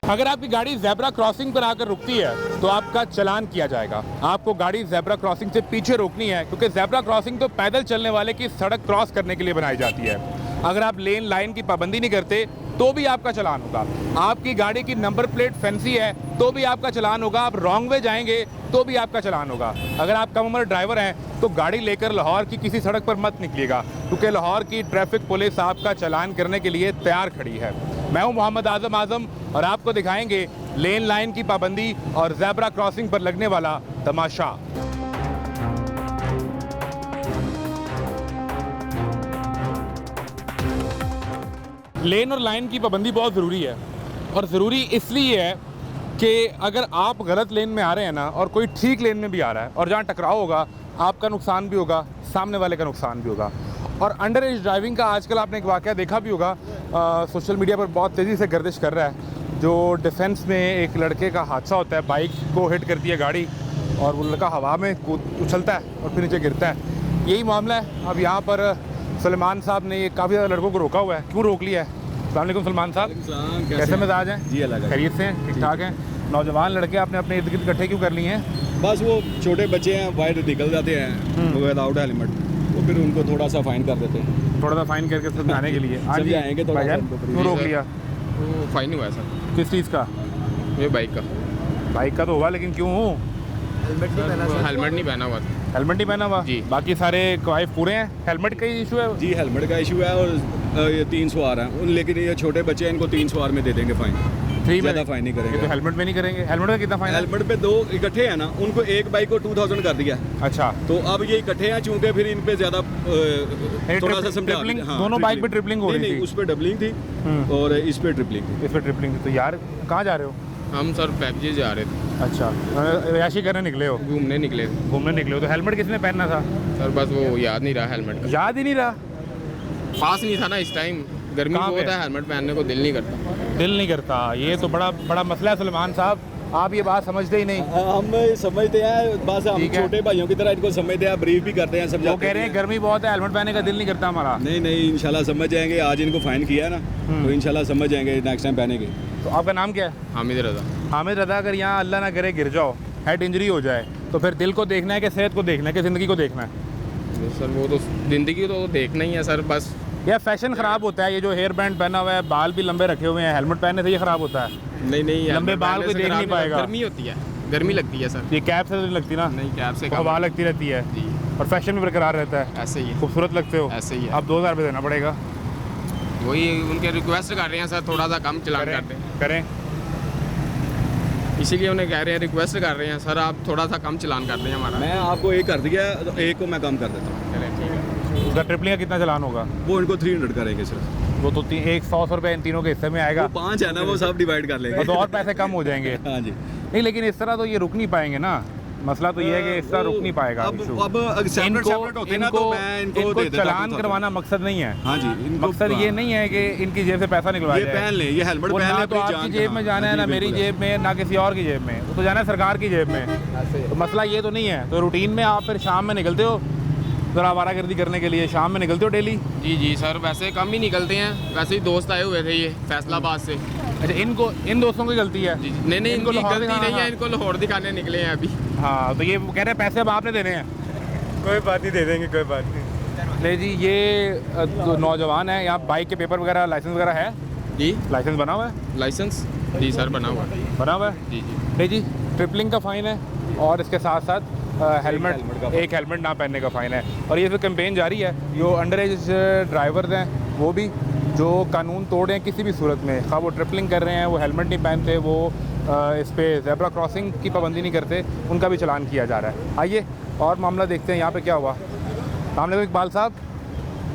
अगर आपकी गाड़ी ज़ेब्रा क्रॉसिंग पर आकर रुकती है तो आपका चालान किया जाएगा। आपको गाड़ी ज़ेब्रा क्रॉसिंग से पीछे रोकनी है, क्योंकि ज़ेब्रा क्रॉसिंग तो पैदल चलने वाले की सड़क क्रॉस करने के लिए बनाई जाती है। अगर आप लेन लाइन की पाबंदी नहीं करते तो भी आपका चालान होगा। आपकी गाड़ी की नंबर प्लेट फैंसी है तो भी आपका चालान होगा। आप रॉन्ग वे जाएंगे तो भी आपका चालान होगा। अगर आप कम उम्र ड्राइवर हैं तो गाड़ी लेकर लाहौर की किसी सड़क पर मत निकलिएगा, क्योंकि लाहौर की ट्रैफिक पुलिस आपका चालान करने के लिए तैयार खड़ी है। मैं हूं मोहम्मद आज़म और आपको दिखाएंगे लेन लाइन की पाबंदी और ज़ेब्रा क्रॉसिंग पर लगने वाला तमाशा। लेन और लाइन की पाबंदी बहुत ज़रूरी है, और ज़रूरी इसलिए है कि अगर आप गलत लेन में आ रहे हैं ना और कोई ठीक लेन में भी आ रहा है और जहाँ टकराव होगा आपका नुकसान भी होगा, सामने वाले का नुकसान भी होगा। और अंडर एज ड्राइविंग का आजकल आपने एक वाक़या देखा भी होगा, सोशल मीडिया पर बहुत तेज़ी से गर्दिश कर रहा है। जो डिफेंस में एक लड़के का हादसा होता है, बाइक को हिट करती है गाड़ी और वो लड़का हवा में उछलता है और फिर नीचे गिरता है। यही मामला है। अब यहाँ पर सलमान साहब ने ये काफ़ी ज़्यादा लड़कों को रोका हुआ है। क्यों रोक लिया है? अस्सलाम वालेकुम सलमान साहब, कैसे मिजाज हैं? जी अल्लाह खैरियत से हैं, ठीक ठाक हैं? नौजवान लड़के आपने अपने इर्द गिर्द इकट्ठे क्यों कर लिए हैं? बस वो छोटे बच्चे हैं, वाइड निकल जाते हैं विदाउट हेलमेट, तो फिर उनको थोड़ा सा फाइन कर देते हैं। थोड़ा सा फाइन करके समझाने के लिए आज आएंगे तो क्यों रोक लिया? वो फाइन हुआ है सर। किस चीज़ का? ये बाइक का। बाइक का तो हुआ, लेकिन क्यों? हेलमेट नहीं पहना हुआ था। हेलमेट नहीं पहना हुआ जी। बाकी सारे क्वाइफ पूरे हैं। हेलमेट का ही इशू है जी, हेलमेट का इशू है। और ये 3 सवार हैं, लेकिन ये छोटे बच्चे हैं, इनको 3 सवार में दे देंगे फाइन। फ्री में? ज़्यादा फाइन नहीं करेंगे। तो हेलमेट में नहीं करेंगे? हेलमेट का कितना फाइन? हेलमेट पे 2 इकट्ठे हैं ना, उनको एक बाइक को 2000 कर दिया। अच्छा, तो अब ये इकट्ठे हैं, चूंकि फिर इन पे ज़्यादा थोड़ा सा समझा। दोनों बाइक पे ट्रिपलिंग हो रही थी। उस पर डबलिंग थी और इस पे ट्रिपलिंग थी। इस पे ट्रिपलिंग थी। तो यार कहाँ जा रहे हो? हम सर पैकेज जा रहे थे। अच्छा, याशी करने निकले हो? घूमने निकले थे। घूमने निकले हो। तो हेलमेट किसने पहनना था? सर बस वो याद नहीं रहा हेलमेट का। याद ही नहीं रहा? पास नहीं था ना इस टाइम, गर्मी बहुत है, हेलमेट पहनने को दिल नहीं करता। दिल नहीं करता, ये तो बड़ा मसला है सलमान साहब। आप ये बात समझते ही नहीं। हम समझते हैं, बस हम छोटे भाइयों की तरह इनको समझते हैं, ब्रीफ भी करते हैं, समझाते हैं। वो कह रहे हैं गर्मी बहुत है, हेलमेट पहनने का दिल नहीं करता हमारा। नहीं इंशाल्लाह समझ जाएंगे। आज इनको फाइन किया है ना, तो इंशाल्लाह समझ जाएंगे, नेक्स्ट टाइम पहनेंगे। तो आपका नाम क्या है? हामिद रजा। हामिद रजा। अगर यहाँ अल्लाह ना करे गिर जाओ, हेड इंजरी हो जाए, तो फिर दिल को देखना है कि सेहत को देखना है कि ज़िंदगी को देखना है? सर वो तो ज़िंदगी तो देखना ही है सर। बस यह फैशन ख़राब होता है। ये जो हेयर बैंड पहना हुआ है, बाल भी लंबे रखे हुए हैं, हेलमेट पहनने से ये ख़राब होता है। नहीं लंबे बाल कोई देख नहीं पाएगा। गर्मी होती है, गर्मी लगती है सर। ये कैप से तो नहीं लगती ना? नहीं, कैप से हवा लगती रहती है जी। और फैशन भी बरकरार रहता है। ऐसे ही है। खूबसूरत लगते हो। ऐसे ही है। अब 2000 रुपये देना पड़ेगा। वही उनके रिक्वेस्ट कर रहे हैं सर, थोड़ा सा कम चलान कर दें। करें, इसीलिए उन्हें कह रहे हैं, रिक्वेस्ट कर रहे हैं सर, आप थोड़ा सा कम चलान कर दें हमारा। मैं आपको एक कर दिया, तो एक को मैं कम कर देता हूँ। चलें ठीक है। उसका ट्रिपलिंग का कितना चलान होगा? वो इनको 300 करेंगे सिर्फ। वो तो 100 रुपये इन तीनों के हिस्से में आएगा। वो 5 है ना, वो सब डिवाइड कर लेंगे। तो और पैसे कम हो जाएंगे। हाँ जी। नहीं, लेकिन इस तरह तो ये रुक नहीं पाएंगे ना। मसला तो ये है कि इस तरह रुक नहीं पाएगा। अब सेपरेट होते हैं ना, तो मैं इनको दे देता हूं। चालान करवाना मकसद नहीं है। हाँ जी, मकसद ये नहीं है कि इनकी जेब से पैसा निकलवाया जाए। ये पहन लें, ये हेलमेट वो पहन ना लें, तो आपकी जेब में जाना है, ना मेरी जेब में, ना किसी और की जेब में। वो तो जाना है सरकार की जेब में। तो मसला ये तो नहीं है। तो रूटीन में आप फिर शाम में निकलते हो ज़रा आवारागर्दी करने के लिए? शाम में निकलते हो डेली? जी सर, वैसे कम ही निकलते हैं। वैसे ही दोस्त आए हुए थे ये फैसलाबाद से। अच्छा, इन दोस्तों की गलती है? जी नहीं, इनको गलती नहीं है, इनको लाहौर दिखाने निकले हैं अभी। हाँ, तो ये कह रहे हैं पैसे अब आपने देने हैं। कोई बात नहीं, दे देंगे, कोई बात नहीं। ले जी, ये नौजवान है यहाँ। बाइक के पेपर वगैरह, लाइसेंस वगैरह है? जी, लाइसेंस बना हुआ है? लाइसेंस जी सर बना हुआ है। बना हुआ है जी। ले जी, ट्रिपलिंग का फ़ाइन है और इसके साथ साथ एक हेलमेट ना पहनने का फ़ाइन है। और ये फिर कैंपेन जारी है। जो अंडर एज ड्राइवर्स हैं वो भी, जो कानून तोड़ रहे हैं किसी भी सूरत में, खा वो ट्रिपलिंग कर रहे हैं, वो हेलमेट नहीं पहनते, वो इस पर ज़ेब्रा क्रॉसिंग की पाबंदी नहीं करते, उनका भी चालान किया जा रहा है। आइए और मामला देखते हैं यहाँ पे क्या हुआ। सामने इकबाल साहब।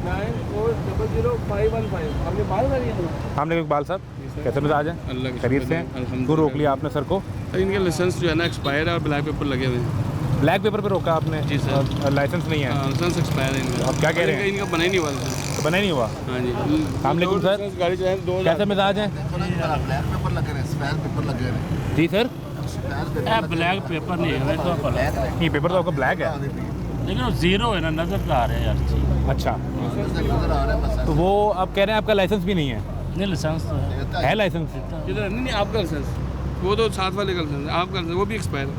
94000515। सामने इकबाल साहब, कैसे मिजाज हैं? अल्लाह के खैरियत से हैं? क्यों रोक लिया आपने सर को? इनके लाइसेंस जो है ना एक्सपायर है और ब्लैक पेपर लगे हुए हैं। ब्लैक पेपर पे रोका आपने? जी सर। और लाइसेंस नहीं है? लाइसेंस एक्सपायर है इनका। अब क्या कह रहे हैं? इनका बना ही नहीं हुआ लाइसेंस। तो बना ही नहीं हुआ? हाँ जी। सामने सर, गाड़ी जो है 2000। कैसे मिजाज हैं? ब्लैक पेपर लगे रहे, स्पेयर पेपर लगे रहे। जी सर। ब्लैक पेपर नहीं है तो नहीं, पेपर तो आपका ब्लैक है, लेकिन वो जीरो है ना, नजर तो आ रहा है यार चीज। अच्छा। नजर आ रहा है बस। तो वो अब कह रहे हैं आपका लाइसेंस भी नहीं है? नहीं लाइसेंस तो है। देता है लाइसेंस? किधर? नहीं आपका लाइसेंस, वो तो साथ वाले का लाइसेंस, आपका लाइसेंस वो भी एक्सपायर है।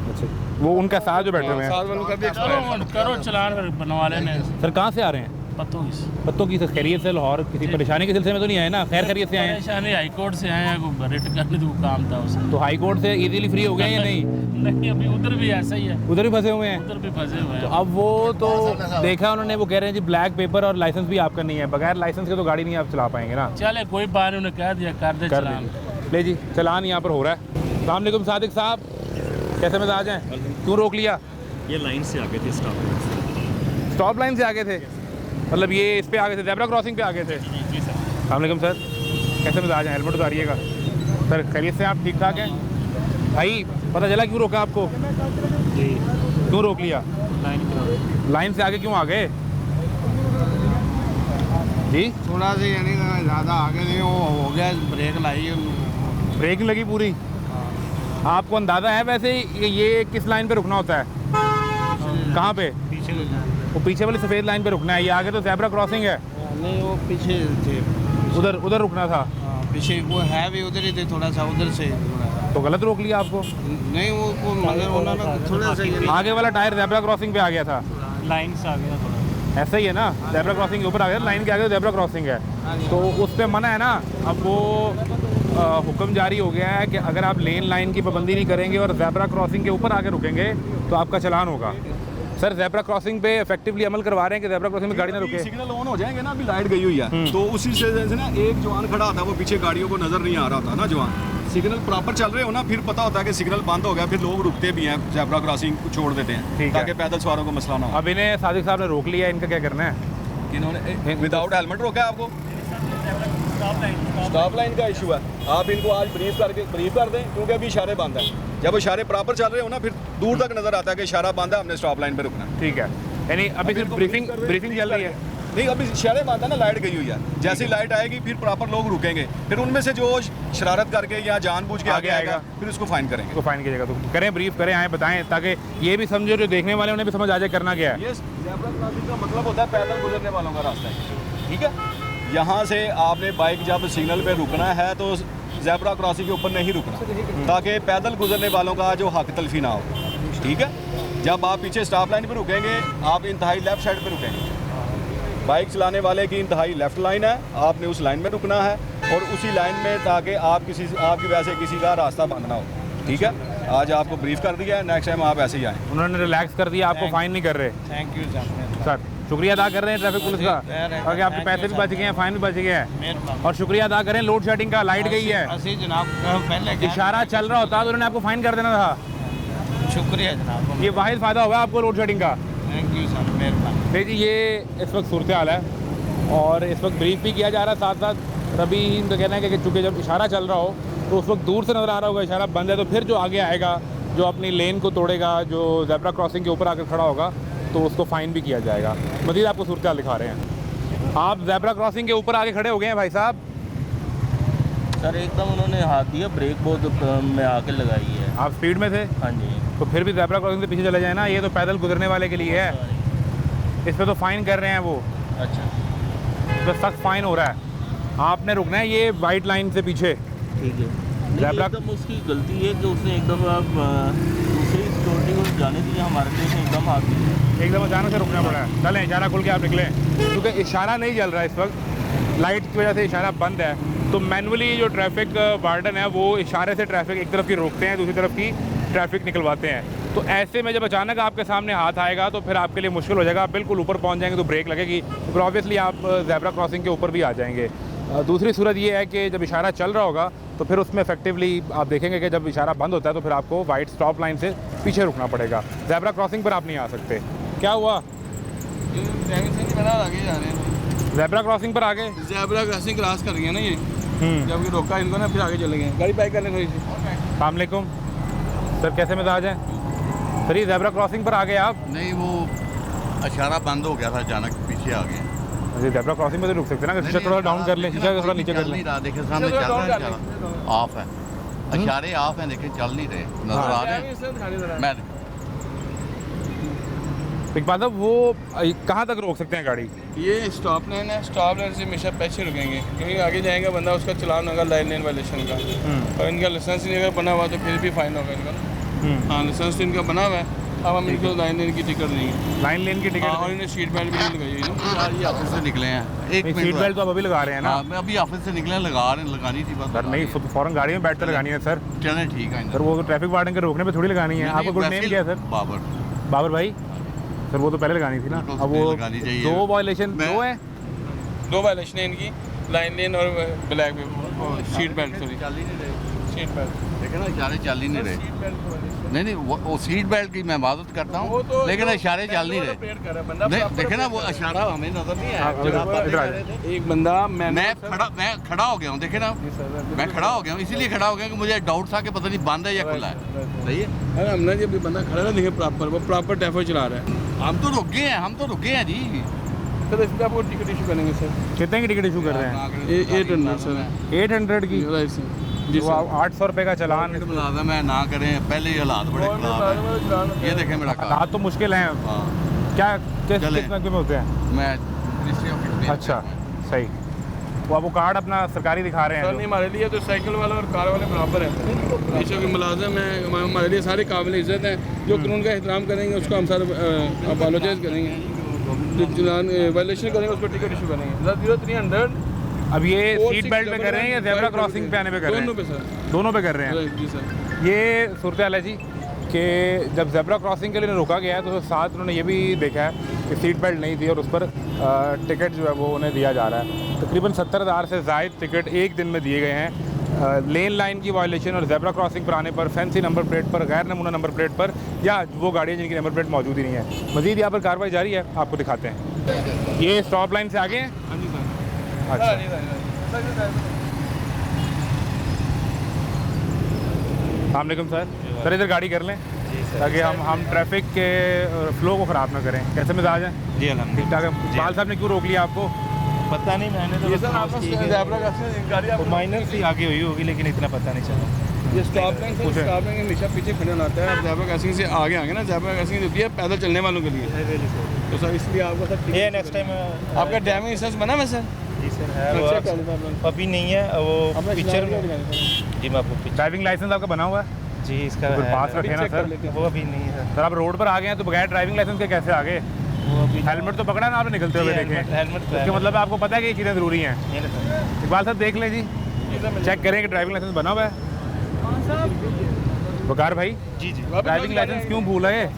अच्छा, वो उनका साथ जो बैठे हुए हैं। साथ वालों का भी एक्सपायर है। करो चलान फिर बनवा लेने। सर कहाँ से आ रहे हैं? पत्तों की सर खैरियत से लाहौर किसी परेशानी के सिलसिले में तो नहीं आए ना? खैर खैरियत से आए हैं? परेशानी हाई कोर्ट से आए हैं, कोई रिट करने तो काम था उसे। तो हाई कोर्ट से इजीली फ्री हो गए या नहीं? नहीं अभी उधर भी ऐसा ही है, उधर भी फंसे हुए हैं। उधर भी फंसे हुए तो हैं। अब वो तो देखा उन्होंने, वो कह रहे हैं जी ब्लैक पेपर और लाइसेंस भी आपका नहीं है, बगैर लाइसेंस के तो गाड़ी नहीं आप चला पाएंगे ना। चले कोई बात नहीं, उन्हें कह दिया कर दे कर चलान। दीजिए। ले जी चलान यहाँ पर हो रहा है। अस्सलाम वालेकुम सादिक साहब, कैसे मिजाज हैं? क्यों रोक लिया? ये लाइन से आगे थे, स्टॉप लाइन से आगे थे, मतलब ये इस पे आगे थे, ज़ेब्रा क्रॉसिंग पे आगे थे। जी सर। अस्सलाम वालेकुम सर, कैसे मिजाज हैं? हेलमेट उतारिएगा सर। खैरियत से आप ठीक ठाक हैं? भाई पता चला क्यों रोका आपको? जी क्यों रोक लिया? लाइन से आगे क्यों आ गए जी? थोड़ा सा यानी ज़्यादा आगे नहीं हो गया, ब्रेक लाई, ब्रेक नहीं लगी पूरी? आपको अंदाज़ा है वैसे ये किस लाइन पे रुकना होता है? कहाँ पे? पीछे वो पीछे वाली सफ़ेद लाइन पे रुकना है, ये आगे तो ज़ेब्रा क्रॉसिंग है। नहीं वो पीछे थे, उधर रुकना था। पीछे वो है भी उधर ही थे, थोड़ा सा उधर से तो गलत रोक लिया आपको? नहीं वो मगर उन्होंने थोड़ा सा आगे वाला टायर ज़ेब्रा क्रॉसिंग पे आ गया था, लाइन से आ गया थोड़ा। ऐसा ही है ना? ज़ेब्रा क्रॉसिंग के ऊपर आ गया, लाइन के आगे ज़ेब्रा क्रॉसिंग है, तो उस पर मना है ना। अब वो हुक्म जारी हो गया है कि अगर आप लेन लाइन की पाबंदी नहीं करेंगे और ज़ेब्रा क्रॉसिंग के ऊपर आके रुकेंगे तो आपका चालान होगा। सर ज़ेब्रा क्रॉसिंग पे इफेक्टिवली अमल करवा रहे हैं कि ज़ेब्रा क्रॉसिंग में गाड़ी ना रुके? सिग्नल ऑन हो जाएंगे ना, अभी लाइट गई हुई है तो उसी से ना एक जवान खड़ा था, वो पीछे गाड़ियों को नजर नहीं आ रहा था ना जवान। सिग्नल प्रॉपर चल रहे हो ना, फिर पता होता है कि सिग्नल बंद हो गया, फिर लोग रुकते भी हैं, ज़ेब्रा क्रॉसिंग छोड़ देते हैं ठीक है। ताकि पैदल सवारों को मसला ना हो। अब इन्हें सादिक साहब ने रोक लिया, इनका क्या करना है? इन्होंने विदाउट हेलमेट रोका है आपको। स्टॉप लाइन का इशू है, आप इनको आज ब्रीफ कर दें क्योंकि अभी इशारे बंद है। जब इशारे प्रॉपर चल रहे हो ना, फिर दूर तक नजर आता है कि इशारा बंद है, हमने स्टॉप लाइन पे रुकना है। ठीक है, यानी अभी सिर्फ ब्रीफिंग चल रही है? नहीं अभी इशारे बंद है ना, लाइट गई हुई है, जैसे ही लाइट आएगी फिर प्रॉपर लोग रुकेंगे, फिर उनमें से जो शरारत करके या जानबूझ के आगे आएगा फिर उसको फाइन करेंगे। उसको फाइन कीजिएगा, तो करें ब्रीफ करें, आए बताएं ताकि ये भी समझो, जो देखने वाले उन्हें भी समझ आ जाए करना क्या है। ये ज़ेब्रा क्रॉसिंग का मतलब होता है पैदल गुजरने वालों का रास्ता है, ठीक है। यहाँ से आपने बाइक जब सिग्नल पे रुकना है तो ज़ेब्रा क्रॉसिंग के ऊपर नहीं रुकना, ताकि पैदल गुजरने वालों का जो हक तलफी ना हो, ठीक है। जब आप पीछे स्टॉप लाइन पे रुकेंगे, आप इंतहाई लेफ्ट साइड पे रुकेंगे। बाइक चलाने वाले की इंतहाई लेफ्ट लाइन है, आपने उस लाइन में रुकना है और उसी लाइन में, ताकि आपकी वजह से किसी का रास्ता बंद ना हो, ठीक है। आज आपको ब्रीफ कर दिया है, नेक्स्ट टाइम आप ऐसे ही आएँ। उन्होंने रिलैक्स कर दिया, आपको फाइन नहीं कर रहे। थैंक यू सर शुक्रिया अदा कर रहे हैं ट्रैफिक पुलिस का, ताकि आपके पैसे भी बच गए हैं, फाइन भी बच गए हैं। और शुक्रिया अदा करें लोड शेडिंग का, लाइट गई है, जनाब पहले इशारा चल रहा होता तो उन्होंने आपको फाइन कर देना था। शुक्रिया जनाब, ये वाहिद फ़ायदा हुआ आपको लोड शेडिंग का। थैंक यू सर, मेहरबानी। देखिए ये इस वक्त सूरत हाल है और इस वक्त ब्रीफ भी किया जा रहा है, साथ साथ अभी इनका कहना है कि चूँकि जब इशारा चल रहा हो तो उस वक्त दूर से नज़र आ रहा होगा इशारा बंद है, तो फिर जो आगे आएगा, जो अपनी लेन को तोड़ेगा, जो ज़ेब्रा क्रॉसिंग के ऊपर आकर खड़ा होगा, तो उसको फ़ाइन भी किया जाएगा। मज़ीद आपको सूरत हाल दिखा रहे हैं। आप ज़ेब्रा क्रॉसिंग के ऊपर आके खड़े हो गए हैं भाई साहब। सर एकदम उन्होंने हाथ दिया, ब्रेक बहुत में आके लगाई है। आप स्पीड में थे? हाँ जी। तो फिर भी ज़ेब्रा क्रॉसिंग से पीछे चले जाए ना, ये तो पैदल गुजरने वाले के लिए है, इस पर तो फ़ाइन कर रहे हैं वो, अच्छा तो सख्त फ़ाइन हो रहा है। आपने रुकना है ये वाइट लाइन से पीछे। ठीक है। ज़ेब्रा एकदम उसकी गलती है कि उसने एकदम दूसरी सिक्योरिटी को जाने दिया, हमारे लिए उसने एकदम हाथ दिया, एकदम अचानक से रुकना पड़ा है। चलें इशारा खुल के आप निकलें, क्योंकि इशारा नहीं चल रहा है इस वक्त, लाइट की वजह से इशारा बंद है। तो मैनुअली जो ट्रैफिक वार्डन है वो इशारे से ट्रैफिक एक तरफ की रोकते हैं, दूसरी तरफ की ट्रैफिक निकलवाते हैं। तो ऐसे में जब अचानक आपके सामने हाथ आएगा तो फिर आपके लिए मुश्किल हो जाएगा। आप बिल्कुल ऊपर पहुंच जाएंगे तो ब्रेक लगेगी, फिर ऑब्वियसली आप ज़ेब्रा क्रॉसिंग के ऊपर भी आ जाएंगे। दूसरी सूरत ये है कि जब इशारा चल रहा होगा तो फिर उसमें इफेक्टिवली आप देखेंगे कि जब इशारा बंद होता है तो फिर आपको वाइट स्टॉप लाइन से पीछे रुकना पड़ेगा। ज़ेब्रा क्रॉसिंग पर आप नहीं आ सकते। क्या हुआ? आगे जा रहे हैं, ज़ेब्रा क्रॉसिंग पर आगे, ज़ेब्रा क्रॉसिंग क्रॉस कर गए ना ये, जब ये रोका इनको ना, फिर आगे चले गए, गाड़ी पैक करने गई थी। अस्सलाम वालेकुम सर, कैसे मिजाज हैं? सर ये ज़ेब्रा क्रॉसिंग पर आ गए आप? नहीं वो इशारा बंद हो गया था, अचानक पीछे आ गए। अरे ज़ेब्रा क्रॉसिंग में तो रुक सकते हैं ना, शीशा थोड़ा डाउन कर लें, शीशा थोड़ा नीचे कर चल लें। नहीं रहा, देखिए सामने चल रहा है, इशारा ऑफ है, इशारे ऑफ हैं, लेकिन चल नहीं रहे, नजर आ रहे हैं। मैं इकबाल साहब वो कहाँ तक रोक सकते हैं गाड़ी? ये स्टॉप लाइन है, स्टॉप लाइन से हमेशा पीछे रुकेंगे क्योंकि आगे जाएगा बंदा, उसका चलान होगा लाइन वायलेशन का। और इनका लाइसेंस नहीं अगर बना हुआ तो फिर भी फाइन होगा इनका। हाँ, लाइसेंस तो इनका बना हुआ है, अब हम इनको लाइन लेन की टिकट देंगे। लाइन लेन की टिकट? और इन्हें सीट बेल्ट भी नहीं लगाई है ना। ये ऑफिस से निकले हैं, एक सीट मिनट बेल्ट तो आप अभी लगा रहे हैं ना? हाँ, मैं अभी ऑफिस से निकले, लगानी थी बस। सर नहीं, फौरन गाड़ी में बैठ कर लगानी है सर। चलें ठीक है सर वो ट्रैफिक वार्डन के रोकने पे थोड़ी लगानी है। आपका गुड नेम क्या है सर? बाबर। बाबर भाई सर, वो तो पहले लगानी थी ना। तो अब वो लगानी चाहिए। दो वायलेशन दो है, दो वायलेशन है इनकी, लाइन लेन और black seat belt. Sorry seat belt, देखे ना इशारे चल ही नहीं रहे। नहीं वो सीट बेल्ट की मैं बात करता हूँ, लेकिन इशारे चल नहीं रहे। नहीं देखे ना वो इशारा हमें नजर नहीं आया। एक बंदा मैं खड़ा हो गया हूँ, देखे ना मैं खड़ा हो गया हूँ, इसीलिए खड़ा हो गया कि मुझे डाउट था कि पता नहीं बंद है या खुला है। सही है। अरे हमने जब बंदा खड़ा ना देखे प्रॉपर, वो प्रॉपर टैफो चला रहा है। हम तो रुक गए हैं जी। सर इसलिए आपको टिकट इशू करेंगे सर। कितने की टिकट इशू कर रहे हैं? 800 सर। 800 की? जी वो 800 रुपए का चालान। मुलाजा मैं ना करें, पहले ही हालात बड़े खराब हैं। ये देखें मेरा कार। हालात तो मुश्किल हैं। हाँ, क्या किस चलें। में होते हैं? मैं मिनिस्ट्री ऑफ फिटनेस। अच्छा सही। वो आपको कार्ड अपना सरकारी दिखा रहे सर हैं? नहीं, हमारे लिए तो साइकिल वाला और कार वाले बराबर है। पेशे के मुलाजिम है, हमारे लिए सारे काबिल इज्जत हैं। जो कानून का एहतराम करेंगे उसको हम सर अपोलोजाइज करेंगे। जो चलान वायलेशन करेंगे उस पर टिकट इशू करेंगे। 300 अब ये सीट बेल्ट पे कर रहे हैं या जेब्रा क्रॉसिंग पे आने पे कर रहे हैं? दोनों पे सर। दोनों पे कर रहे हैं। जी सर। ये सूरत हाल है जी कि जब जेब्रा क्रॉसिंग के लिए रोका गया है तो साथ उन्होंने ये भी देखा है कि सीट बेल्ट नहीं थी और उस पर टिकट जो है वो उन्हें दिया जा रहा है। तकरीबन 70,000 से ज़ायद टिकट एक दिन में दिए गए हैं। लेन लाइन की वायलेशन और जेब्रा क्रॉसिंग पर आने पर, फैंसी नंबर प्लेट पर, गैर नमूना नंबर प्लेट पर, या वो गाड़ियाँ जिनकी नंबर प्लेट मौजूद ही नहीं है। मज़ीद यहाँ पर कार्रवाई जारी है, आपको दिखाते हैं। ये स्टॉप लाइन से आगे हैं? हाँ जी सर। अच्छा, अस्सलामुअलैकुम सर। सर इधर गाड़ी कर लें ताकि हम ट्रैफिक के फ्लो को ख़राब ना करें। कैसे मिजाज हैं? जी अल्हम्दुलिल्लाह। ठीक ठाक है। बाल साहब ने क्यों रोक लिया आपको? पता नहीं, मैंने तो सर आपका ज़ेब्रा क्रॉसिंग गाड़ी आप माइनर सी आगे हुई होगी लेकिन इतना पता नहीं चला। ये स्टॉप लाइन से स्टॉप लाइन हमेशा पीछे खड़े होना होता है। आप ज़ेब्रा क्रॉसिंग से आगे आएंगे ना, ज़ेब्रा क्रॉसिंग होती है पैदल चलने वालों के लिए। तो सर इसलिए आपको सर ये नेक्स्ट टाइम आपका ड्राइविंग लाइसेंस बना है सर? जी सर है वो अभी नहीं है, वो पिक्चर में। जी मैं आपको ड्राइविंग लाइसेंस आपका बना हुआ है? जी इसका तो है, पास रखे ना सर। वो अभी नहीं है सर आप रोड पर आ गए हैं तो बगैर ड्राइविंग लाइसेंस के कैसे आ गए? वो अभी हेलमेट तो पकड़ा ना आपने निकलते हुए देखे? हेलमेट इसका मतलब है आपको पता है कि ये चीज़ें ज़रूरी हैं। इकबाल साहब देख लें जी, चेक करें कि ड्राइविंग लाइसेंस बना हुआ है। बकार भाई जी जी ड्राइविंग लाइसेंस क्यों भूल गए?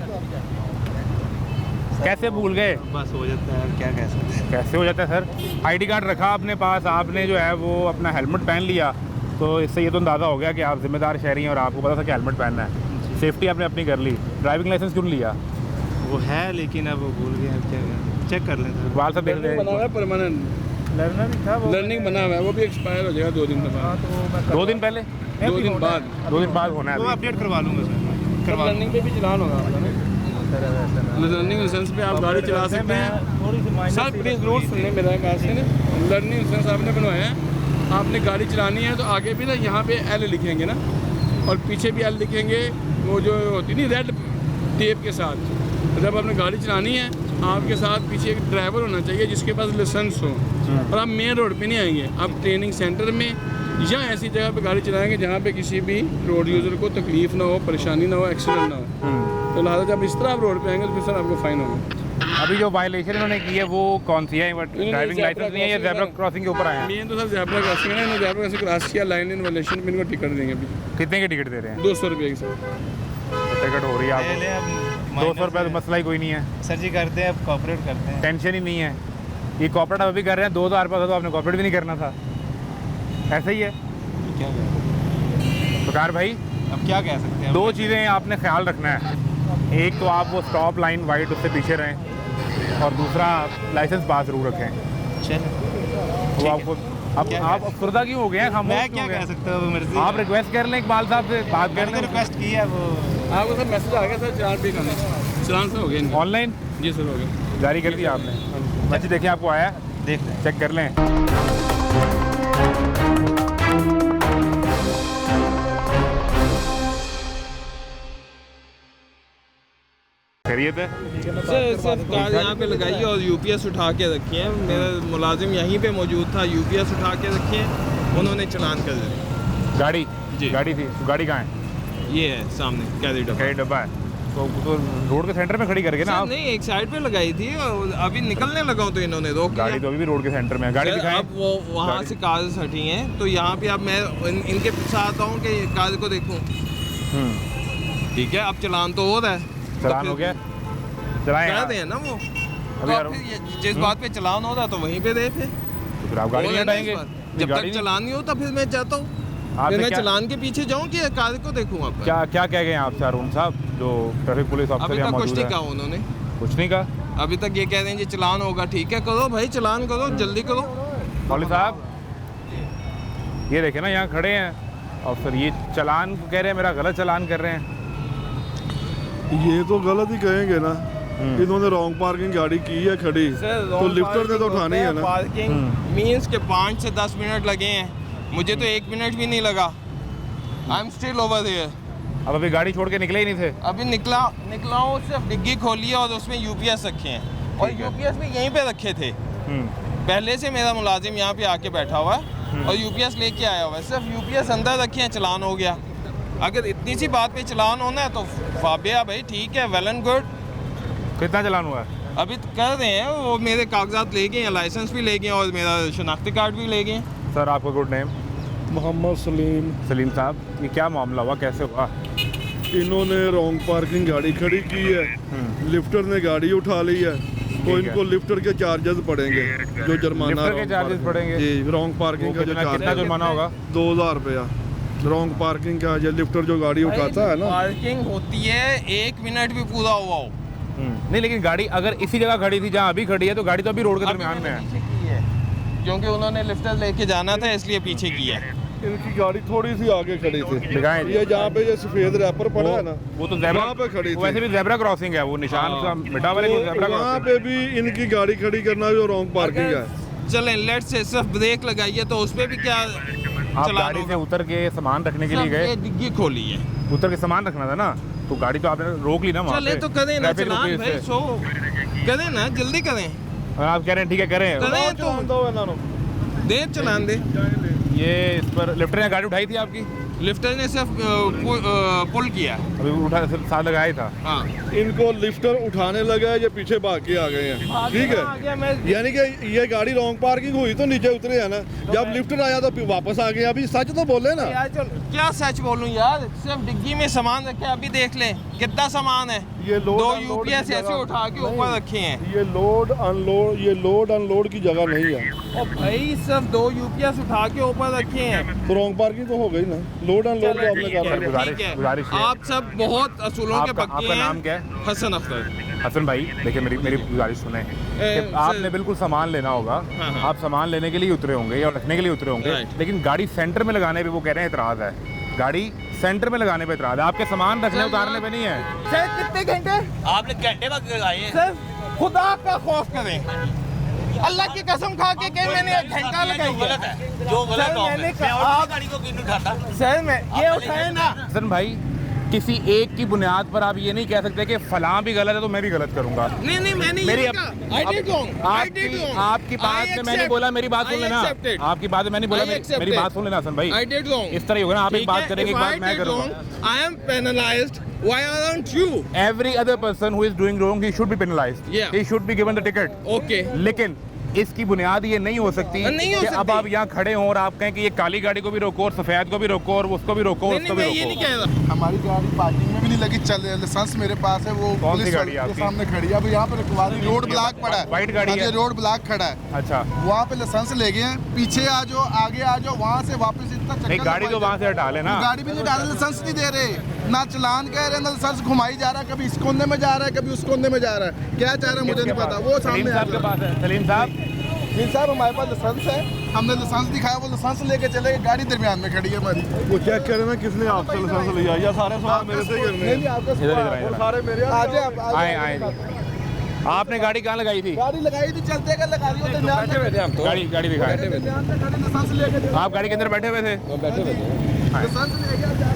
कैसे भूल गए? बस हो जाता है, क्या कह सकते हैं। कैसे हो जाता है सर? आईडी कार्ड रखा अपने पास, आपने जो है वो अपना हेलमेट पहन लिया, तो इससे ये तो अंदाज़ा हो गया कि आप जिम्मेदार शहरी हैं और आपको पता था कि हेलमेट पहनना है। सेफ्टी आपने अपनी कर ली, ड्राइविंग लाइसेंस क्यों नहीं लिया? वो है लेकिन अब वो भूल गया, क्या करें। चेक कर लें सर। इकबाल साहब देख बना हुआ लें। है परमानेंट लर्नर भी था वो, लर्निंग बना हुआ है, वो भी एक्सपायर हो जाएगा 2 दिन के बाद। 2 दिन पहले? 2 दिन बाद 2 दिन बाद होना है वो अभी। अपडेट करवा लूँगा सर। करवा लर्निंग पे भी चलान होगा आपका ना? लर्निंग लाइसेंस पे आप गाड़ी चला सकते हैं। थोड़ी सी सर प्लीज़ रूल सुनने मेरा कहा से ना, लर्निंग लाइसेंस आपने बनवाया है, आपने गाड़ी चलानी है तो आगे भी ना यहाँ पे एल लिखेंगे ना, और पीछे भी एल लिखेंगे, वो जो होती नहीं रेड टेप के साथ। जब आपने गाड़ी चलानी है आपके साथ पीछे एक ड्राइवर होना चाहिए जिसके पास लाइसेंस हो, और आप मेन रोड पे नहीं आएंगे, आप ट्रेनिंग सेंटर में या ऐसी जगह पे गाड़ी चलाएंगे जहाँ पे किसी भी रोड यूज़र को तकलीफ ना हो, परेशानी ना हो, एक्सीडेंट ना हो। तो लिहाजा जब इस तरह आप रोड पे आएंगे तो फिर सर आपको फाइन होगा। अभी जो वायलेशन इन्होंने की है वो कौन सी है? ड्राइविंग लाइसेंस नहीं है या ज़ेब्रा क्रॉसिंग के ऊपर आए हैं? मेन तो सर ज़ेब्रा क्रॉसिंग है ना, ज़ेब्रा क्रॉसिंग क्रॉस किया, लाइन इन वायलेशन पे इनको टिकट देंगे अभी। कितने की टिकट दे रहे हैं? 200 रुपये की सर। टिकट हो रही है आपको? 200 रुपये तो मसला ही कोई नहीं है। सर जी करते हैं, अब कॉपरेट करते हैं। टेंशन ही नहीं है। ये कॉपरेट अभी कर रहे हैं, 2000 रुपये तो आपने कॉपरेट भी नहीं करना था। ऐसा ही है क्या करें, बकार भाई। अब क्या कह सकते हैं। 2 चीज़ें आपने ख्याल रखना है। एक तो आप वो स्टॉप लाइन वाइट उससे पीछे रहें, और दूसरा लाइसेंस पास जरूर रखें। चलो वो आपको अब आप अफसरदा क्यों हो गए हैं? मैं क्या कह सकता हूँ, मेरे से आप रिक्वेस्ट कर लें इकबाल साहब से, बात कर लें। रिक्वेस्ट की है वो। आपको सर मैसेज आ गया सर, चलान पे करना, चलान से हो गया इनका। ऑनलाइन जी सर हो गया, जारी कर दिया आपने? मैसेज देखिए आपको आया, देख लें। चेक कर लें। खैरियत है? सिर्फ कार यहाँ पे लगाई है और यूपीएस उठा के रखी है। मेरा मुलाजिम यहीं पे मौजूद था, यूपीएस उठा के रखी है, उन्होंने चलान कर दिया। गाड़ी जी। गाड़ी थी, गाड़ी कहाँ है? ये है सामने कैरी डब्बा। कैरी डब्बा है, तो रोड के सेंटर में खड़ी करके ना सर, आप? नहीं, एक साइड पे लगाई थी और अभी निकलने लगा हूं तो इन्होंने रोक गाड़ी दिया। तो अभी भी रोड के सेंटर में है। गाड़ी सर, दिखाएं। अब वो वहाँ गाड़ी- से कार हटी हैं तो यहाँ पे अब मैं इनके पीछे आता हूँ कि कार को देखूँ। ठीक है, अब चलान तो हो रहा है, चलान हो गया, चलाएं कह आप। दें ना वो। अभी तो आ अब रहा हूँ। फिर जिस बात पे चलान हो रहा है तो वहीं पे दे फिर। तो फिर आप गाड़ी बोल नहीं रहे हैं हटाएंगे? ना इस बार। नहीं, जब गाड़ी तक नहीं- चलान नहीं होता फिर मैं चाहता हूँ आपने फिर मैं क्या- चलान के पीछे जाऊँ कि कार को देखूँ आपका। क्या क्या कह गए आपसे अरुण साहब, जो ट्रैफिक पुलिस अभी ऑफिसर यहाँ तक कुछ मौजूद नहीं है? कहा उन्होंने। कुछ नहीं कहा। अभी तक ये कह रहे हैं जी चलान होगा। ठीक है, करो भाई, चलान करो, जल्दी करो। मौलवी साहब, ये देखे ना, यहाँ खड़े हैं ऑफिसर, ये चलान कह रहे हैं, मेरा गलत चलान कर रहे हैं। ये तो गलत ही कहेंगे ना, इन्होंने रॉन्ग पार्किंग गाड़ी की है खड़ी, तो लिफ्टर ने तो उठानी है ना। पार्किंग मीन्स के 5 से 10 मिनट लगे हैं, मुझे तो 1 मिनट भी नहीं लगा। I am still over there. अब अभी गाड़ी छोड़ के निकले ही नहीं थे? अभी निकला हूँ, सिर्फ डिग्गी खोली है और उसमें यूपीएस रखे हैं और ठीक है। यूपीएस भी यहीं पे रखे थे। पहले से मेरा मुलाजिम यहाँ पे आके बैठा हुआ है और यूपीएस लेके आया हुआ है, सिर्फ यूपीएस अंदर रखे हैं, चलान हो गया। अगर इतनी सी बात पे चलान होना है तो फाबिया भाई ठीक है, वेल एंड गुड। कितना चलान हुआ है? अभी तो कर रहे हैं, वो मेरे कागजात ले गए हैं, लाइसेंस भी ले गए और मेरा शनाख्ती कार्ड भी ले गए। सर आपका गुड नेम? मोहम्मद सलीम। सलीम साहब, ये क्या मामला हुआ, कैसे हुआ? इन्होंने रॉन्ग पार्किंग गाड़ी खड़ी की है, लिफ्टर ने गाड़ी उठा ली है, तो है। इनको लिफ्टर के चार्जेस पड़ेंगे, जो जुर्माना लिफ्टर के wrong चार्जेस parking- पड़ेंगे? जी, रॉन्ग पार्किंग का जो कितना चार्ज जुर्माना होगा? 2000 रुपया रॉन्ग पार्किंग का। जो लिफ्टर जो गाड़ी उठाता है ना, पार्किंग होती है 1 मिनट भी पूरा हुआ हो। नहीं, लेकिन गाड़ी अगर इसी जगह खड़ी थी जहाँ अभी खड़ी है, तो गाड़ी तो अभी रोड के अभी दरमियान में मैंने है। पीछे की है क्योंकि उन्होंने लिफ्टर लेके जाना था, इसलिए पीछे किया है। इनकी गाड़ी थोड़ी सी आगे खड़ी थी। दिखाएं जी। ये जहाँ पे ये सफेद रैपर पड़ा है ना, वो तो ज़ेब्रा वहाँ पे खड़ी वो वैसे थी। भी ज़ेब्रा क्रॉसिंग है, वो निशान का मिटा वाले को ज़ेब्रा वहाँ क्रॉसिंग। पे भी इनकी गाड़ी खड़ी करना जो रॉन्ग पार्किंग है। चलें, लेट से सिर्फ ब्रेक लगाइए तो उस पे भी क्या आप चलान गाड़ी से होगा? उतर के सामान रखने के लिए सब गए? ये डिग्गी खोली है। उतर के सामान रखना था ना, तो गाड़ी तो आपने रोक ली ना वहाँ चले पे। तो करें ना ट्रैफिक चलान रुकी भाई, इससे। सो करें ना, जल्दी करें। आप कह रहे हैं ठीक है करें। करें तो दे चलान दे। ये इस पर लिफ्टर ने गाड़ी उठाई थी आपकी? लिफ्टर ने सिर्फ पुल किया। अभी उठा साथ लगाया ही था। हाँ, इनको लिफ्टर उठाने लगा है, ये पीछे भाग के आ गए हैं। ठीक है, यानी कि ये गाड़ी रॉन्ग पार्किंग हुई तो नीचे उतरे है ना, जब लिफ्टर आया तो फिर वापस आ गए। अभी सच तो बोले ना। यार चलो, क्या सच बोलूं यार, सिर्फ डिग्गी में सामान रखे, अभी देख लें कितना सामान है। ये लोड 2 अनलोड यूपीएस की ऐसे जगह उठा के नहीं। ऊपर रखे हैं। ये लोड अनलोड की जगह नहीं है, और भाई सिर्फ 2 यूपीएस उठा के ऊपर रखे हैं। तो रॉन्ग पार्किंग तो हो गई ना। लोड अनलोड चलो, तो आपने ठीक कहा है, था। गुजारिश- ठीक है। गुजारिश है। आप सब बहुत असूलों के पक्के आपका हैं। नाम क्या है? हसन अख्तर। हसन भाई, देखिए मेरी गुजारिश सुने कि आपने बिल्कुल सामान लेना होगा। हाँ, हाँ। आप सामान लेने के लिए उतरे होंगे या रखने के लिए उतरे होंगे, Right. लेकिन गाड़ी सेंटर में लगाने पे वो कह रहे हैं इतराज़ है। गाड़ी सेंटर में लगाने पे इतराज़ है, आपके सामान रखने उतारने पे नहीं है। सर कितने घंटे आपने घंटे बाद लगाए हैं। सर खुदा का खौफ करें, अल्लाह की कसम खा के कहीं मैंने 1 घंटा लगाई गलत है। है, जो गलत सर, काम मैंने है। कहा- मैं और आप- गाड़ी को क्यों नहीं उठाता? सर मैं ये उठाए ना। हसन भाई, किसी एक की बुनियाद पर आप ये नहीं कह सकते कि फलां भी गलत है तो मैं भी गलत करूंगा। नहीं मैंने मेरी ये कहा I did wrong, I did wrong. आपकी बात I में मैंने accept. बोला, मेरी बात सुन I लेना। accept it. आपकी बात में मैंने बोला, I accept मेरी it. बात सुन लेना हसन भाई। I did wrong. इस तरह ही होगा ना, आप एक ठीक बात है? करेंगे, एक If बात I मैं did करूंगा। wrong, I am penalized. Why aren't you? Every other person who is doing wrong, he should be penalized. Yeah. He should be given the ticket. Okay. लेकिन इसकी बुनियाद ये नहीं हो सकती नहीं हो कि अब सकती। आप यहाँ खड़े हों और आप कहें कि ये काली गाड़ी को भी रोको और सफेद को भी रोको और उसको भी रोको और नहीं उसको भी मैं ये नहीं रोको। कह रहा। हमारी गाड़ी पार्किंग में भी नहीं लगी, चल लाइसेंस मेरे पास है, वो कौन सी पुलिस गाड़ी है वाले के आपकी? सामने खड़ी है। अब यहाँ पे रखवा दी, रोड ब्लॉक पड़ा है। वाइट गाड़ी अब है? ये रोड ब्लॉक खड़ा है, अच्छा, वहाँ पे लाइसेंस ले गए हैं। पीछे आ जाओ, आगे आ जाओ, वहाँ से वापस इतना चक्कर नहीं गाड़ी तो लगवाई वहाँ से हटा लेना। जाए। गाड़ी भी नहीं डाले, लाइसेंस नहीं दे रहे, ना चलान कह रहे, ना लाइसेंस घुमाई जा रहा है, कभी इस कोने में जा रहा है, कभी उस कोने में जा रहा है। क्या चाह रहा है मुझे नहीं पता। वो सलीम सामने साहब के पास है। सलीम साहब, जी साहब, हमारे पास लाइसेंस है, हमने लाइसेंस दिखाया, वो लाइसेंस लेके चले गए, गाड़ी दरमियान में खड़ी है हमारी। वो चेक करे ना किसने आपसे लाइसेंस लिया, या सारे सवाल मेरे से ही करने नहीं, हैं। नहीं, आपका इधर इधर आइए वो जरा। सारे मेरे आ जाए आप, आ आए जाए। आए आपने गाड़ी कहाँ लगाई थी? गाड़ी लगाई थी, चलते का लगा दी, दरमियान में गाड़ी दिखाए। दरमियान में खड़े, लाइसेंस लेके आप गाड़ी के अंदर बैठे हुए थे? लाइसेंस ले गया।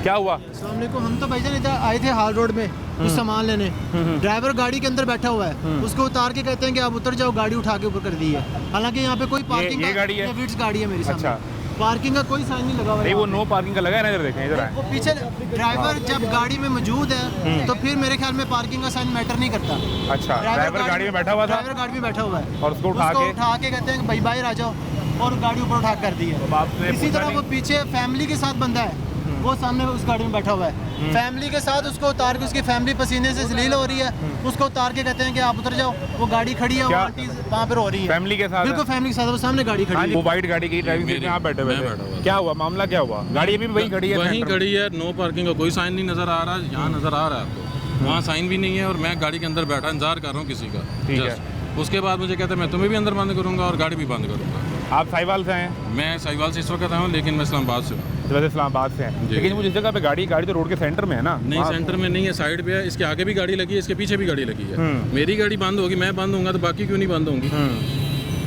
क्या हुआ? अस्सलाम वालेकुम। हम तो भाईजान इधर आए थे हाल रोड में, कुछ सामान लेने, ड्राइवर गाड़ी के अंदर बैठा हुआ है, उसको उतार के कहते हैं कि आप उतर जाओ, गाड़ी उठा के ऊपर कर दी है। हालांकि यहाँ पे कोई पार्किंग ये गाड़ी है? ये विट्स गाड़ी है मेरी सामने। अच्छा। पार्किंग का कोई साइन नहीं लगा हुआ नहीं, वो है। नो पार्किंग का लगा है ना, इधर देखें, इधर आए। वो पीछे ड्राइवर जब गाड़ी में मौजूद है तो फिर मेरे ख्याल में पार्किंग का साइन मैटर नहीं करता। अच्छा, ड्राइवर गाड़ी में बैठा हुआ था ड्राइवर गाड़ी में बैठा हुआ है और उसको उठा के कहते हैं कि भाई बाहर आ जाओ, और गाड़ी ऊपर उठा कर दी है। आपने इसी पूछा तरह नहीं? वो पीछे फैमिली के साथ बंदा है, वो सामने उस गाड़ी में बैठा हुआ है, फैमिली के साथ उसको उतार के, उसकी फैमिली पसीने से जलील हो रही है, उसको उतार के कहते हैं कि आप उतर जाओ, वो गाड़ी खड़ी है, वो क्या? आंटी वहाँ पर रो रही है। फैमिली के साथ? बिल्कुल फैमिली के साथ, वो सामने गाड़ी खड़ी है। वो वाइट गाड़ी की ड्राइविंग सीट में आप बैठे हुए थे, क्या हुआ, मामला क्या हुआ? गाड़ी अभी भी वहीं खड़ी है, वहीं सेंटर में। खड़ी है, नो पार्किंग का कोई साइन नहीं नज़र आ रहा है, यहाँ नज़र आ रहा है आपको, वहाँ साइन भी नहीं है, और मैं गाड़ी के अंदर बैठा इंतजार कर रहा हूँ किसी का। ठीक है। Just। उसके बाद मुझे कहते हैं मैं तुम्हें भी अंदर बंद करूँगा और गाड़ी भी बंद करूँगा। आप साहिवाल से हैं? मैं साहिवाल से इस वक्त आया हूँ, लेकिन मैं इस्लामाबाद से हूँ। वैसे इस्लामाबाद से हैं, जी। लेकिन वो जिस जगह पे गाड़ी तो रोड के सेंटर में है ना? नहीं, सेंटर में नहीं है, साइड पे है, इसके आगे भी गाड़ी लगी है, इसके पीछे भी गाड़ी लगी है। मेरी गाड़ी बंद होगी, मैं बंद होऊंगा तो बाकी क्यों नहीं बंद होंगी?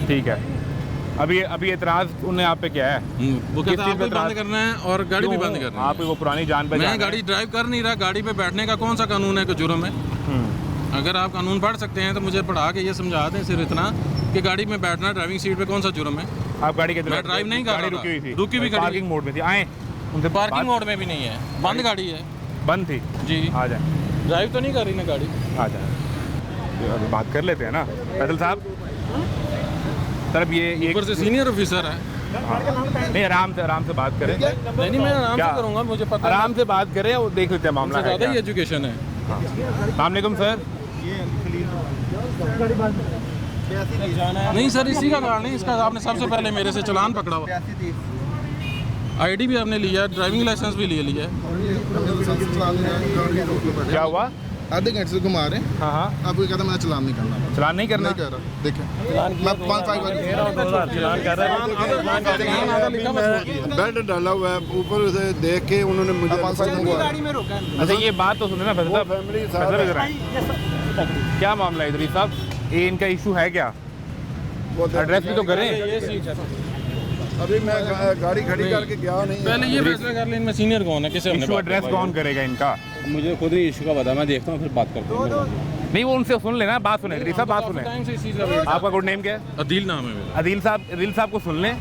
ठीक है। अभी एतराज़ उन्होंने आप पे क्या है? वो किस कहता है चीज़ आपको पे बंद करना है और गाड़ी भी बंद करनी है। आप वो पुरानी जान पे मैं गाड़ी ड्राइव कर नहीं रहा, गाड़ी पे बैठने का कौन सा कानून है कि जुर्म है? अगर आप कानून पढ़ सकते हैं तो मुझे पढ़ा के ये समझा दें सिर्फ इतना कि गाड़ी में बैठना ड्राइविंग सीट पे कौन सा जुर्म है? आप गाड़ी के मैं ड्राइव नहीं कर रहा था, रुकी हुई थी, रुकी भी खड़ी पार्किंग मोड में थी, आए उनसे पार्किंग मोड में भी नहीं है, बंद गाड़ी है। बंद थी जी, आ जाए, ड्राइव तो नहीं कर रही ना गाड़ी। आ जाए, बात कर लेते हैं ना फैसल साहब। तरफ ये ऊपर से सीनियर ऑफिसर है। हाँ। नहीं, आराम से बात करें। नहीं, मैं आराम क्या? से करूँगा, मुझे पता आराम से बात करें और देख लेते हैं मामला है ज़्यादा ही क्या। एजुकेशन है। अस्सलामुअलैकुम सर। नहीं सर, इसी का कारण है, इसका आपने सबसे पहले मेरे से चालान पकड़ा हुआ, आईडी भी आपने लिया, ड्राइविंग लाइसेंस भी ले लिया। क्या हुआ? आधे घंटे से घुमा रहे हैं। हाँ, आपको कहता मैं चलान नहीं करना, चलान नहीं करना? नहीं कर रहा। देखें, मैं 5 बेल्ट डाला हुआ है, ऊपर से देख के उन्होंने मुझे गाड़ी में रोका है। अच्छा, ये बात तो सुने ना फैसल साहब, फैमिली फैसल इधर आए। क्या मामला है इधर साहब, ये इनका इशू है क्या? एड्रेस भी तो करें। अभी मैं गाड़ी खड़ी करके गया नहीं है। पहले ये फैसला कर लें इनमें सीनियर कौन है, किसे हमने इशू एड्रेस कौन करेगा इनका? मुझे खुद ही इशू का पता, मैं देखता हूँ फिर बात करते हैं। नहीं, वो उनसे सुन लेना, बात सुने इधर साहब, बात सुने। टाइम से इस चीज़ का आपका गुड नेम क्या है? अदील नाम है मेरा। अदील साहब को सुन लें,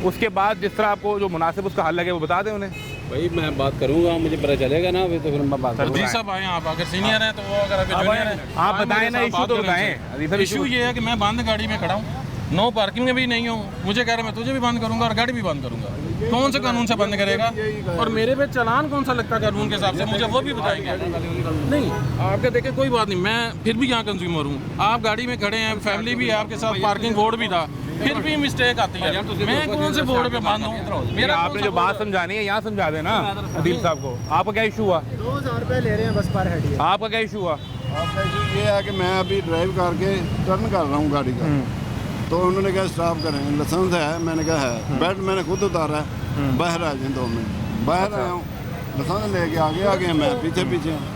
उसके बाद जिस तरह आपको जो मुनासिब उसका हल लगे वो बता दें उन्हें। भाई मैं बात करूँगा, मुझे पता चलेगा ना, तो फिर मैं बात जी साहब आए आप, अगर सीनियर हैं तो वो, अगर अभी जूनियर हैं आप बताएं ना, इशू तो बताएं। इशू ये है कि मैं बंद गाड़ी में खड़ा हूँ, नो पार्किंग में भी नहीं हूँ, मुझे कह रहा मैं तुझे भी बंद करूँगा और गाड़ी भी बंद करूँगा। कौन से कानून से बंद करेगा? और मेरे पे चालान कौन सा लगता है कानून के हिसाब से, मुझे वो भी बताएंगे। नहीं, आपके देखे कोई बात नहीं, मैं फिर भी यहाँ कंज्यूमर हूँ, आप गाड़ी में खड़े हैं, फैमिली भी है आपके साथ, पार्किंग बोर्ड भी था, फिर भी मिस्टेक आती है। मैं कौन से बोर्ड पे बंद हूँ? मेरा आपने जो बात समझानी है यहाँ समझा देना अदील साहब को। आपका क्या इशू हुआ? 2000 रुपये ले रहे हैं बस पर हेड। आपका क्या इशू हुआ? आपका इशू ये है कि मैं अभी ड्राइव करके टर्न कर रहा हूँ गाड़ी का, तो उन्होंने कहा स्टॉप करें, लाइसेंस है, मैंने कहा है, बेल्ट मैंने खुद उतारा है, बाहर आ जाए 2 मिनट, बाहर आया हूँ, लाइसेंस लेके आगे मैं पीछे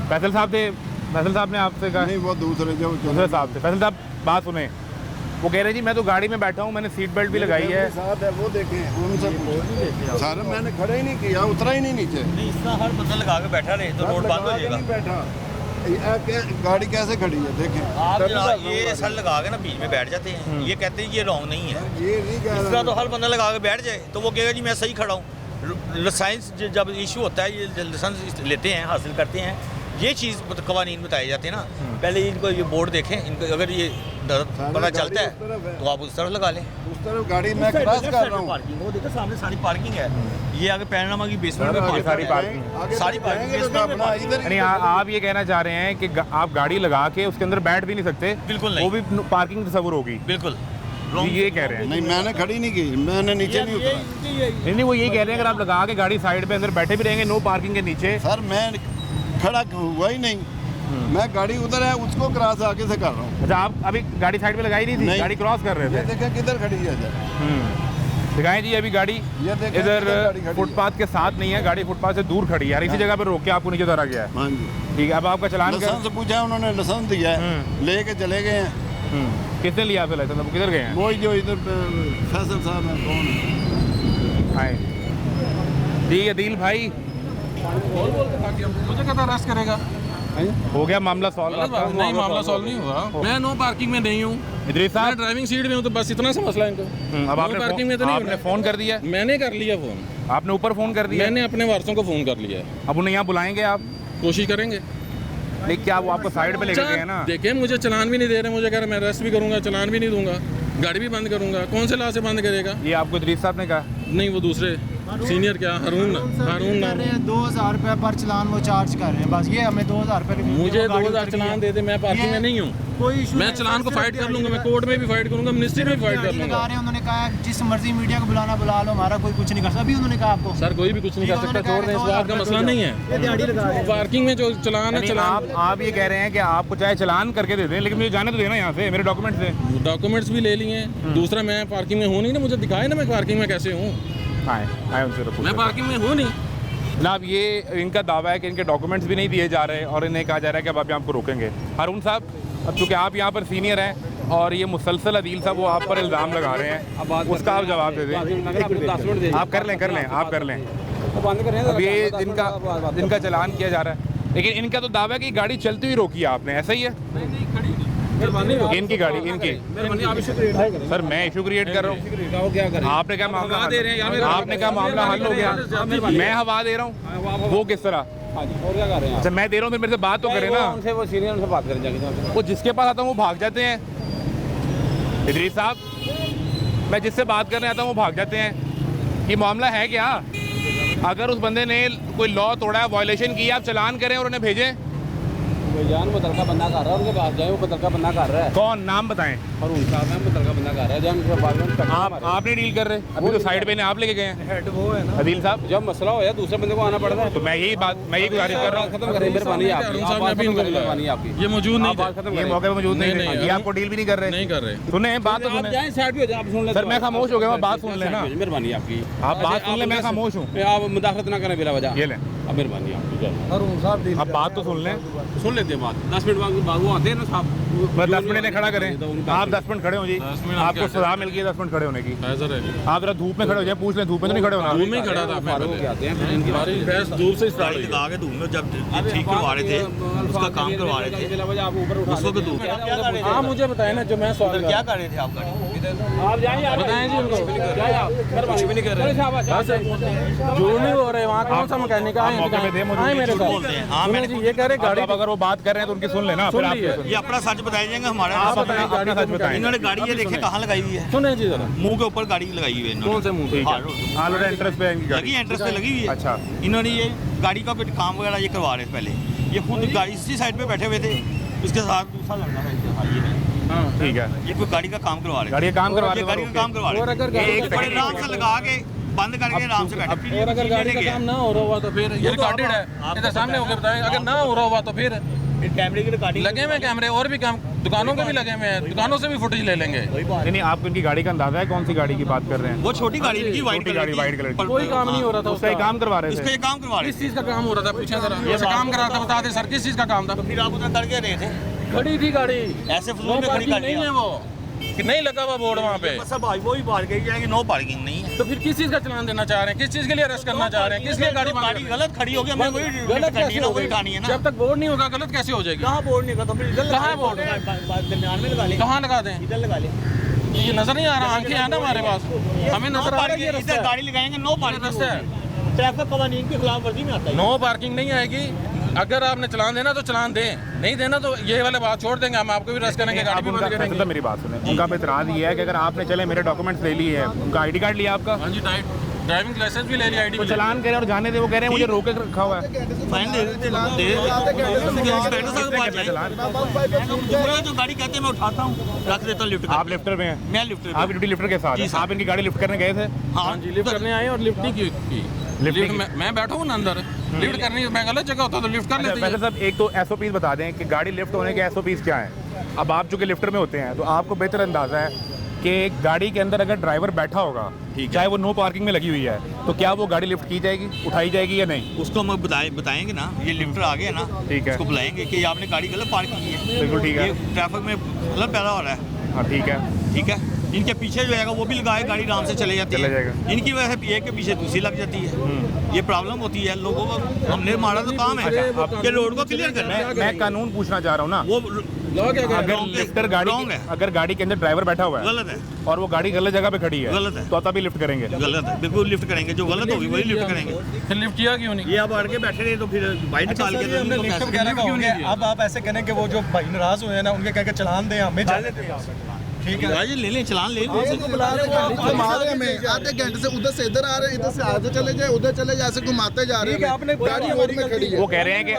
फैसल साहब ने आपसे कहा? नहीं, वो दूसरे दूसरे साहब थे। फैसल साहब बात सुने, वो कह रहे जी मैं तो गाड़ी में बैठा हूँ, मैंने सीट बेल्ट भी लगाई है। साथ है, वो देखें, उनसे पूछो। सारा मैंने खड़ा ही नहीं किया, उतरा ही नहीं नीचे। नहीं, इतना हर बंदा लगा के बैठा रहे तो रोड बंद हो जाएगा। बैठा गाड़ी कैसे खड़ी है देखें। आप जनाब ये सर लगा के ना बीच में बैठ जाते हैं, ये कहते हैं ये रॉन्ग नहीं है। ये नहीं कह इसका तो हर बंदा लगा के बैठ जाए तो वो कहेगा जी मैं सही खड़ा हूँ। लाइसेंस जब इशू होता है, ये लाइसेंस लेते हैं, हासिल करते हैं, ये चीज़ कवानीन बताए जाते हैं ना। पहले इनको ये बोर्ड देखें, इनको अगर ये पता चलता है तो आप उस तरफ लगा लें। उस तरफ गाड़ी मैं क्रॉस कर रहा हूँ, पार्किंग वो देखो सामने सारी पार्किंग है, ये आगे पैरानामा की बेसमेंट में सारी पार्किंग सारी पार्किंग यानी आप ये कहना चाह रहे हैं कि आप गाड़ी लगा के उसके अंदर बैठ भी नहीं सकते? बिल्कुल नहीं, वो भी पार्किंग तस्वुर होगी। बिल्कुल ये कह रहे हैं। नहीं, मैंने खड़ी नहीं की, मैंने नीचे नहीं उतरा। नहीं, वो यही कह रहे हैं अगर आप लगा के गाड़ी साइड पे अंदर बैठे भी रहेंगे नो पार्किंग के नीचे। सर मैं खड़ा हुआ ही नहीं, मैं गाड़ी उधर है उसको क्रॉस आगे से कर रहा हूँ। अच्छा, आप अभी गाड़ी साइड पे लगाई नहीं थी, गाड़ी क्रॉस कर रहे थे? देखें किधर खड़ी है। दिखाएं जी, अभी गाड़ी इधर फुटपाथ के साथ नहीं है, गाड़ी फुटपाथ से दूर खड़ी है यार, इसी जगह पर रोक के आपको नीचे उतारा गया है। हाँ जी, ठीक है। अब आपका चालान लाइसेंस पूछा, उन्होंने लाइसेंस दिया है, लेके चले गए हैं। किसने लिया आपसे लाइसेंस? किधर गए हैं? वो जो इधर फैसल साहब है, कौन है? ठीक है अदील भाई, मुझे कहता अरेस्ट करेगा, हो गया मामला सॉल्व? गलत बात नहीं, मामला सॉल्व नहीं हुआ। मैं नो पार्किंग में नहीं हूँ, इदरीस मैं साहब ड्राइविंग सीट में हूँ, तो बस इतना सा मसला है इनको। अब नो पार्किंग में तो नहीं आपने फ़ोन कर दिया? मैंने कर लिया फ़ोन, आपने ऊपर फ़ोन कर दिया? मैंने अपने वारसों को फ़ोन कर लिया है। अब उन्हें यहाँ बुलाएंगे आप? कोशिश करेंगे। नहीं, क्या वो आपको साइड पे लेकर गए हैं ना? देखिए मुझे चलान भी नहीं दे रहे, मुझे कह रहे मैं अरेस्ट भी करूंगा, चलान भी नहीं दूंगा, गाड़ी भी बंद करूंगा। कौन से ला से बंद करेगा? ये आपको इदरीस साहब ने कहा? नहीं, वो दूसरे सीनियर, क्या हारून कर रहे हैं 2000 रुपये पर चलान वो चार्ज कर रहे हैं, बस ये हमें 2000 रुपये मुझे 2000 चलान दे दे, मैं पार्किंग में नहीं हूँ, कोई इशू मैं चलान को फाइट कर लूंगा, मैं कोर्ट में भी फाइट करूंगा, मिनिस्ट्री में भी फाइट कर लगा लूंगा। रहे हैं। उन्होंने कहा जिस मर्जी मीडिया को बुलाना बुला लो, हमारा कोई कुछ नहीं कर सकता। अभी उन्होंने कहा आपको सर कोई भी कुछ नहीं कर सकता, छोड़ दें, इस बात का मसला नहीं है। दिहाड़ी लगा रहे हैं। पार्किंग में जो चलान है, यानी चलान आप ये कह रहे हैं कि आपको चाहे चलान करके दे दें, लेकिन मुझे जाने तो देना यहाँ से, मेरे डॉक्यूमेंट से। डॉक्यूमेंट्स भी ले लिए। दूसरा, मैं पार्किंग में हूँ नहीं ना, मुझे दिखाए ना मैं पार्किंग में कैसे हूँ। आए उनसे तो मैं पार्किंग में हूँ नहीं। जनाब, ये इनका दावा है कि इनके डॉक्यूमेंट्स भी नहीं दिए जा रहे और इन्हें कहा जा रहा है कि अब आप आपको रोकेंगे। हारून साहब, अब चूँकि आप यहाँ पर सीनियर हैं और ये मुसलसल अदील साहब वो आप पर इल्ज़ाम लगा रहे हैं, उसका आप जवाब दे दें। आप कर लें आप कर लें। अब ये जिनका चलान किया जा रहा है, लेकिन इनका तो दावा है कि गाड़ी चलती हुई रोकी है आपने, ऐसा ही है? इनकी गाड़ी, इनकी सर मैं इशू क्रिएट कर रहा हूँ। आपने क्या मामला हल हो गया? मैं हवा दे रहा हूँ, वो किस तरह? अच्छा, मैं दे रहा हूँ, फिर मेरे से बात तो करें ना। वो सीनियर से बात करें, वो जिसके पास आता हूँ वो भाग जाते हैं। इदरीस साहब, मैं जिससे बात करने आता हूँ वो भाग जाते हैं। ये मामला है क्या? अगर उस बंदे ने कोई लॉ तोड़ा है, वायलेशन की, आप चलान करें और उन्हें भेजें। जान मुतलका बंदा कर रहा है, उनके पास जाए, वो मुतलका बंदा कर रहा है। कौन? नाम बताएं। और उनका नाम मुतलका बंदा कर रहा है, जान आप नहीं डील कर रहे, अभी तो साइड पे ने आप लेके गए हैं। हेड वो है ना, अदील साहब, जब मसला हो जाए दूसरे बंदे को आना पड़ता है। तो मैं यही गुजारिश कर रहा हूँ, खत्म करें, मेहरबानी आपकी। ये मौजूद नहीं थे, ये मौके पे मौजूद नहीं नहीं, है, ये आपको डील भी नहीं कर रहे। नहीं कर रहे। सुने बात तो सुने। साइड पे आप सुन ले सर मैं खामोश हो गया, मैं बात सुन लेना। मेहरबानी आपकी, आप बात सुन ले, मैं खामोश हूँ। आप मुदाखलत ना करें बिला वजह। ये लें, अब मेहरबानी आपकी। आप बात तो सुन लें। सुन लेते हैं बात, 10 मिनट बाद वो आते हैं ना साहब, बस 10 मिनट खड़ा करें। आप 10 मिनट खड़े हो जी, आपको सजा मिल गई 10 मिनट खड़े होने की। आप जरा धूप में खड़े हो जाए, पूछ लें, धूप में तो नहीं खड़े होना। धूप में ही खड़ा था मैं, हमारी बहस धूप से स्टार्ट हुई। लगा के धूप में जब ठीक करवा रहे थे, उसका काम करवा रहे थे, उसको भी धूप। हाँ मुझे बताएं ना, जो मैं सवाल क्या कर रहे थे आप गाड़ी? आप जाइए, बताएं जी उनको, कुछ भी नहीं कर रहे। जो नहीं हो रहे वहाँ कौन सा मैकेनिक आए मेरे साथ। हाँ, मैंने ये कह रहे गाड़ी, अगर वो बात कर रहे हैं तो उनकी सुन लेना। फिर आप ये अपना सच बताए जाएंगे हमारे। आप अपना सच बताएं। इन्होंने गाड़ी ये देखे कहाँ लगाई हुई है? सुने जी जरा, मुंह के ऊपर गाड़ी लगाई हुई है इन्होंने। कौन से मुंह पे? ऑलरेडी एंट्रेंस पे इनकी लगी गाड़ी। है, एंट्रेंस पे लगी हुई है। अच्छा, इन्होंने ये गाड़ी का कुछ काम वगैरह ये करवा रहे थे पहले। ये खुद गाड़ी इसी साइड पे बैठे हुए थे, इसके साथ दूसरा लड़का था इसके साथ, ये है। ठीक है, ये कोई गाड़ी का काम करवा रहे थे। गाड़ी का काम करवा रहे ये गाड़ी का काम करवा और रहे अगर थे। गाड़ी एक बड़े आराम से लगा के बंद करके आराम से बैठे। और अगर गाड़ी का काम ना हो रहा हुआ तो फिर ये रिकॉर्डेड है, इधर सामने होकर बताएं। अगर ना हो रहा हुआ तो फिर कैमरे की रिकॉर्डिंग लगे हुए कैमरे, और भी काम दुकानों के भी लगे हुए हैं, दुकानों से भी फुटेज ले लेंगे। नहीं, आपको इनकी गाड़ी का अंदाजा है कौन सी गाड़ी की बात कर रहे हैं? वो छोटी गाड़ी थी, वाइट गाड़ी, वाइट कलर की। कोई काम नहीं हो रहा था उसका ही काम करवा रहे इसका थे। ये काम करवा रहे किस चीज़ का काम हो रहा था? पूछे जरा, ऐसे काम करा था, बता दे सर किस चीज़ का काम था? थे। फिर आप उधर करके रहे थे, खड़ी थी गाड़ी, ऐसे नो फ्लोर पे खड़ी पार्किंग गाड़ी नहीं है वो, कि नहीं लगा हुआ बोर्ड वहाँ पे। सब वो ही बात कही जाएगी, नो पार्किंग नहीं है। तो फिर किस चीज़ का चलान देना चाह रहे हैं? किस चीज़ के लिए अरेस्ट करना चाह रहे हैं? किस लिए गाड़ी गाड़ी गलत खड़ी होगी, हमें वही गलत करनी है ना, वही कैसे उठानी है ना। जब तक बोर्ड नहीं होगा गलत कैसे हो जाएगी? कहाँ बोर्ड नहीं खत्म, इधर कहाँ है बोर्ड? दरमियान में लगा ले, कहाँ लगा दें? इधर लगा ले। ये नजर नहीं आ रहा, आंखें हैं ना हमारे पास, हमें नजर आ रहा है ये रास्ता इधर है। गाड़ी लगाएंगे, नो पार्किंग रास्ता है, ट्रैफिक कानून की खिलाफ वर्जी में आता है। नो पार्किंग नहीं आएगी। अगर आपने चलान देना तो चलान दें, नहीं देना तो ये वाला बात छोड़ देंगे, हम आपको भी रस करेंगे, गाड़ी भी बंद करेंगे। तो मेरी बात सुने, उनका एतराज़ ये है कि अगर आपने चले मेरे डॉक्यूमेंट्स ले लिए हैं, उनका आईडी कार्ड लिया आपका, हाँ जी, ड्राइविंग लाइसेंस भी ले लिया, आईडी तो भी ले चलान करें और जाने दे, वो कह रहे हैं मुझे रोके रखा हुआ है। फाइन दे देते जो गाड़ी कहते हैं मैं उठाता हूँ, रख देता हूँ लिफ्ट। आप लिफ्टर में हैं? मैं लिफ्टर आप ड्यूटी लिफ्टर के साथ हैं? आप इनकी गाड़ी लिफ्ट करने गए थे? हाँ जी, लिफ्ट करने आए और लिफ्ट नहीं की। लिफ्ट मैं बैठा हूँ ना अंदर, लिफ्ट करनी, मैं गलत जगह होता तो लिफ्ट कर लेते। पहले सब एक तो SOPs बता दें कि गाड़ी लिफ्ट होने के SOPs क्या हैं। अब आप चूँकि लिफ्टर में होते हैं तो आपको बेहतर अंदाज़ा है कि गाड़ी के अंदर अगर ड्राइवर बैठा होगा, चाहे वो नो पार्किंग में लगी हुई है, तो क्या वो गाड़ी लिफ्ट की जाएगी, उठाई जाएगी या नहीं? उसको हम बताएंगे ना, ये लिफ्टर आ गया ना, ठीक है, उसको बुलाएंगे कि आपने गाड़ी गलत पार्क की है, बिल्कुल ठीक है, ट्रैफिक में गलत पैदा हो रहा है। हाँ ठीक है, ठीक है, इनके पीछे जो है वो भी लगाए, गाड़ी आराम से चले जाती है। इनकी वजह से एक के पीछे दूसरी लग जाती है, ये प्रॉब्लम होती है लोगों को। हमने हमारा तो काम है कि रोड को क्लियर करना है। मैं कानून पूछना चाह रहा हूँ ना, वो अगर लिफ्टर गाड़ी अगर गाड़ी के अंदर ड्राइवर बैठा हुआ है गलत है और वो गाड़ी गलत जगह पे खड़ी है, गलत है, तो तभी लिफ्ट करेंगे। गलत है, बिल्कुल लिफ्ट करेंगे, जो गलत होगी वही लिफ्ट करेंगे। फिर लिफ्ट किया क्यों नहीं? ये अब अड़ के बैठे रहे तो फिर बाइक निकाल के तो उनको कैसे अब आप ऐसे करें कि वो जो भाई नाराज हुए हैं ना, उनके कह के चलान दें, हमें जाने दें। ठीक है, आज ले लें, चलान ले लें। घुमाते हमें आधे घंटे से उधर से इधर आ रहे हैं, इधर से आगे चले जाए, उधर चले जाए, ऐसे घुमाते जा रहे हैं। गाड़ी रोड में खड़ी है। वो कह रहे हैं कि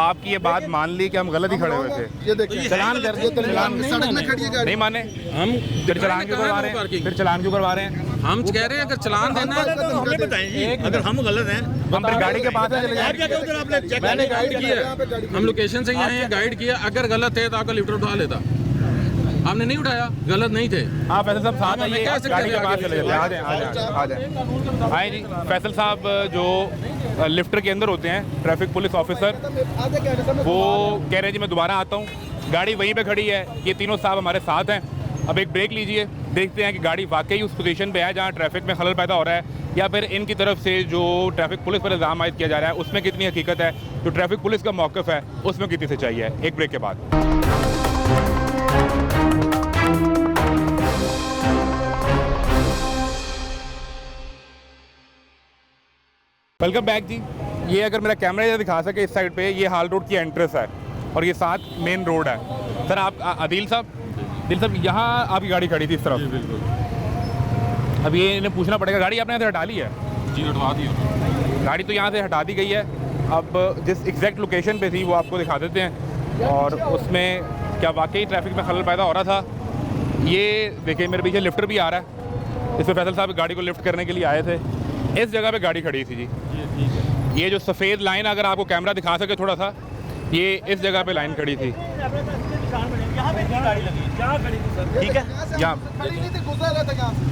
आपकी ये बात मान ली कि हम गलत ही खड़े हुए थे। ये देखिए चलान कर दिए, चलान सड़क में खड़ी है गाड़ी। नहीं माने, हम फिर चलान क्यों करवा रहे हैं? फिर चलान क्यों करवा रहे हैं? हम कह रहे हैं अगर चलान देना है तो हमें बताएं जी, अगर हम गलत हैं हम फिर गाड़ी के पास में चले आप जाके उधर आपने चेक मैंने गाइड किया, हम लोकेशन से यहाँ हैं, गाइड किया। अगर गलत है तो आपका लिफ्ट उठा लेता, हमने नहीं उठाया, गलत नहीं थे। आप फैसल साहब साथ आइए, कैसे गाड़ी के आगे पास चले जाते हैं। आ जाए आए जी। फैसल साहब जो लिफ्टर के अंदर होते हैं, ट्रैफिक पुलिस ऑफिसर, वो कह रहे हैं जी मैं दोबारा आता हूँ, गाड़ी वहीं पे खड़ी है। ये तीनों साहब हमारे साथ हैं। अब एक ब्रेक लीजिए, देखते हैं कि गाड़ी वाकई उस पोजीशन पे है जहाँ ट्रैफिक में खलल पैदा हो रहा है, या फिर इनकी तरफ से जो ट्रैफिक पुलिस पर इल्ज़ाम आयद किया जा रहा है उसमें कितनी हकीकत है, जो ट्रैफिक पुलिस का मौक़िफ़ है उसमें कितनी सच्चाई है। एक ब्रेक के बाद वेलकम बैक जी। ये अगर मेरा कैमरा ये दिखा सके, इस साइड पे ये हाल रोड की एंट्रेंस है और ये साथ मेन रोड है। सर आप आदिल साहब यहाँ आपकी गाड़ी खड़ी थी इस तरफ? बिल्कुल। अब ये इन्हें पूछना पड़ेगा, गाड़ी आपने यहाँ से हटा ली है? जी हटवा दी, गाड़ी तो यहाँ से हटा दी गई है। अब जिस एग्जैक्ट लोकेशन पे थी वो आपको दिखा देते हैं, और उसमें क्या वाकई ट्रैफिक में खलल पैदा हो रहा था। ये देखिए मेरे पीछे लिफ्टर भी आ रहा है, इसमें फैसल साहब गाड़ी को लिफ्ट करने के लिए आए थे। इस जगह पे गाड़ी खड़ी थी जी। ये जो सफ़ेद लाइन, अगर आपको कैमरा दिखा सके थोड़ा सा, ये इस जगह पे लाइन खड़ी थी। ठीक है, यहाँ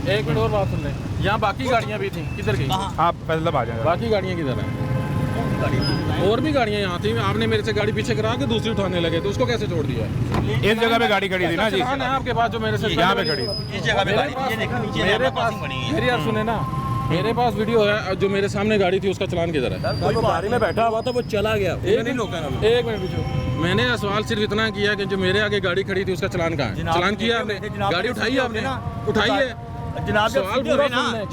एक मिनट और बात सुन लें। यहाँ बाकी गाड़ियाँ भी थी, किधर गई? आप फैसल साहब आ जाएंगे। बाकी गाड़ियाँ किधर हैं? और भी गाड़ियाँ यहाँ थी, आपने मेरे से गाड़ी पीछे करा के दूसरी उठाने लगे, तो उसको कैसे छोड़ दिया? इस जगह पे गाड़ी खड़ी थी ना जी, चलान है आपके पास जो मेरे से यहाँ पे खड़ी। इस जगह पे गाड़ी ये देखो नीचे मेरे पास, मेरी यार सुने ना, मेरे पास वीडियो है, जो मेरे सामने गाड़ी थी उसका चलान किधर है? गाड़ी में बैठा हुआ था, वो चला गया। एक मिनट पीछे, मैंने सवाल सिर्फ इतना किया कि जो मेरे आगे गाड़ी खड़ी थी उसका चलान कहाँ है? चलान किया आपने? गाड़ी उठाई आपने? उठाई है जनाब। सवाल पूरा सुन लें।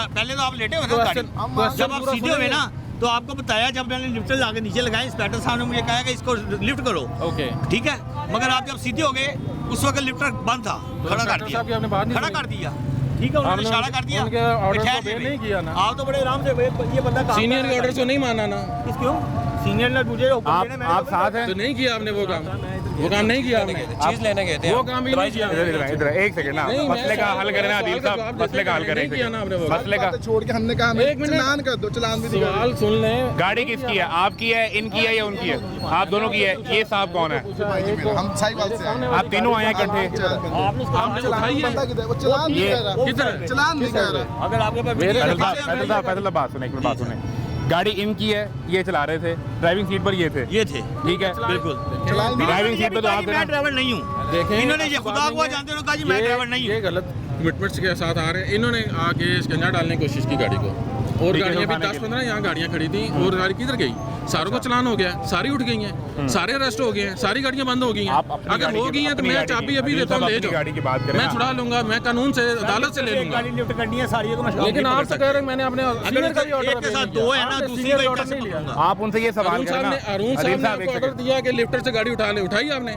पहले तो आप लेटे हुए थे गाड़ी, जब आप सीधे हुए ना तो आपको बताया, जब मैंने लिफ्ट लाके नीचे लगाया, इंस्पेक्टर साहब ने मुझे कहा कि इसको लिफ्ट करो। ओके ठीक है, मगर आप जब सीधे हो गए उस वक्त लिफ्टर बंद था, खड़ा कर दिया, आपने बात नहीं खड़ा कर दिया। ठीक है, उन्होंने इशारा कर दिया, उनके ऑर्डर को बैठे नहीं किया ना। आप तो बड़े आराम से, ये बंदा सीनियर के ऑर्डर को नहीं माना ना। क्यों? सीनियर ने मुझे आप साथ हैं तो नहीं किया आपने वो काम नहीं किया आपने। चीज लेने गए थे, वो काम भी नहीं किया। इधर एक सेकंड ना, मसले का हल करें ना आदिल साहब, मसले का हल करें। मसले का छोड़ के हमने कहा हमें चलान कर दो, चलान भी दिखा। सवाल सुन लें। गाड़ी किसकी है? आपकी है, इनकी है या उनकी है? आप दोनों की है। ये साहब कौन है? हम साहिवाल से हैं। आप तीनों आए हैं इकट्ठे? आपने उठाई है? वो चलान नहीं कह रहा, किधर? चलान नहीं कह रहा। अगर आपके पास फैसल साहब बात सुने, एक बात सुने। गाड़ी इनकी है, ये चला रहे थे, ड्राइविंग सीट पर ये थे। ठीक है, बिल्कुल ड्राइविंग सीट पे तो आप थे ना। मैं ड्राइवर नहीं हूँ। देखें, इन्होंने ये खुदा हुआ जानते हो कहा जी मैं ड्राइवर नहीं हूँ। ये गलत कमिटमेंट्स के साथ आ रहे हैं। इन्होंने आके स्कंजा डालने की कोशिश की गाड़ी को, और गाड़ियाँ भी 10-15 यहाँ गाड़ियाँ खड़ी थी, और गाड़ी किधर गई? सारों को चलान हो गया, सारी उठ गई हैं, सारे अरेस्ट हो गए हैं, सारी गाड़ियाँ बंद हो गई हैं। अगर हो गई हैं तो मैं चाबी अभी देता हूँ, ले जाओ, गाड़ी की बात करें, मैं छुड़ा लूंगा, मैं कानून से, अदालत से ले लूंगा। गाड़ी लिफ्ट करनी है सारी, लेकिन आप तो कह रहे हैं मैंने अपने सीनियर का ही ऑर्डर एक के साथ दो है ना, दूसरी का ऑर्डर नहीं लिया। आप उनसे ये सवाल करें ना। अरुण साहब ने आपको ऑर्डर दिया कि लिफ्टर से गाड़ी उठा ले, उठाई आपने?